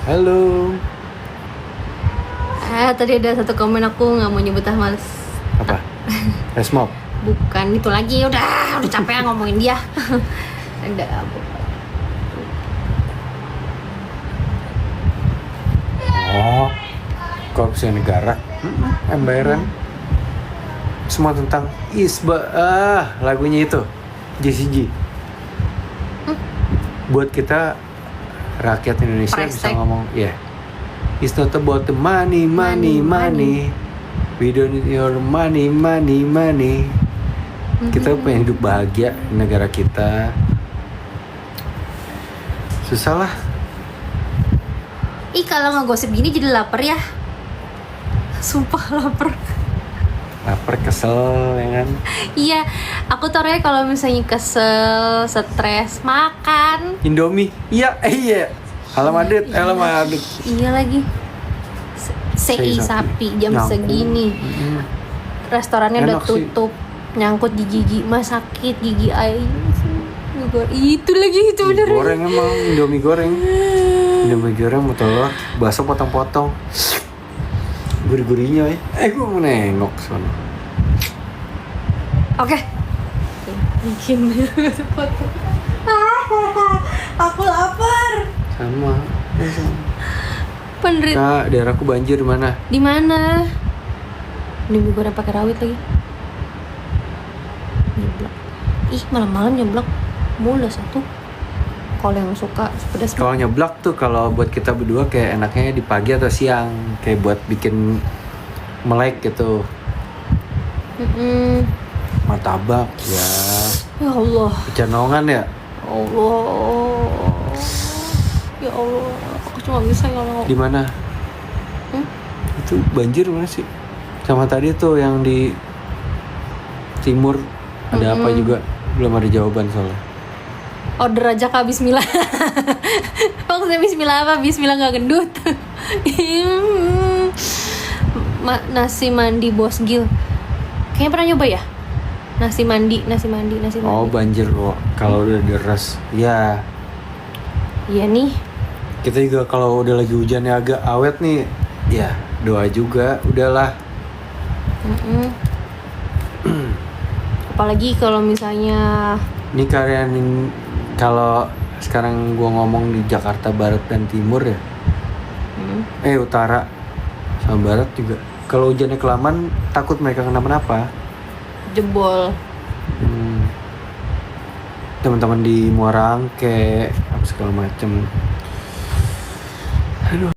Halo. Tadi ada satu komen aku nggak mau nyebut males. Apa? Resmob. Bukan itu lagi, udah capek ngomongin dia. Ada apa? Oh, korupsi negara, embayaran, semua tentang lagunya itu, JCG. Buat kita rakyat Indonesia Price bisa tag. ngomong, ya, it's not about the money. We don't need your money. Kita pengen hidup bahagia di negara kita. Susah lah. Ih, kalau ngegosip gini jadi lapar ya. Sumpah lapar. Lapar, kesel, ya kan? Iya, aku tuh orangnya kalau misalnya kesel, stres, makan. Indomie, iya. Alamadit. Iya lagi. CI CI sapi jam Nyangkut. segini. Restorannya udah Enak sih. tutup. Nyangkut di gigi, mas sakit gigi ay. Itu lagi itu bener. Goreng emang, Indomie goreng mau telur, bakso potong-potong, gurih-gurihnya ya. Gue mau nengok sono. Oke. Bikin foto. Aku lapar. Sama. Penderit. Kak, daerahku banjir di mana? Di mana? Ini goreng pakai rawit lagi. Nyeblak. Ih, malam-malam nyeblak. Mula satu. Kalau yang suka pedas. Kalau nyeblak tuh kalau buat kita berdua kayak enaknya di pagi atau siang, kayak buat bikin melek gitu. Martabak ya. Ya Allah. Pecenongan ya. Allah. Ya Allah. Aku cuma bisa kalau Di mana? Itu banjir mana sih? Sama tadi tuh yang di timur ada apa juga belum ada jawaban soalnya. Order aja Kak, bismillah. Maksudnya bismillah apa? Bismillah nggak gendut. Nasi mandi Bos Gil. Kayaknya pernah nyoba ya? Nasi mandi. Oh banjir kok kalau udah deras. Ya. Iya nih. Kita juga kalau udah lagi hujannya agak awet nih, ya doa juga, udahlah. Apalagi kalau misalnya Ini kalian kalau sekarang gua ngomong di Jakarta Barat dan Timur ya, utara sama barat juga. Kalau hujannya kelamaan, takut mereka kenapa-napa. jebol. Teman-teman di Muara Angke, apa segala macem. Aduh.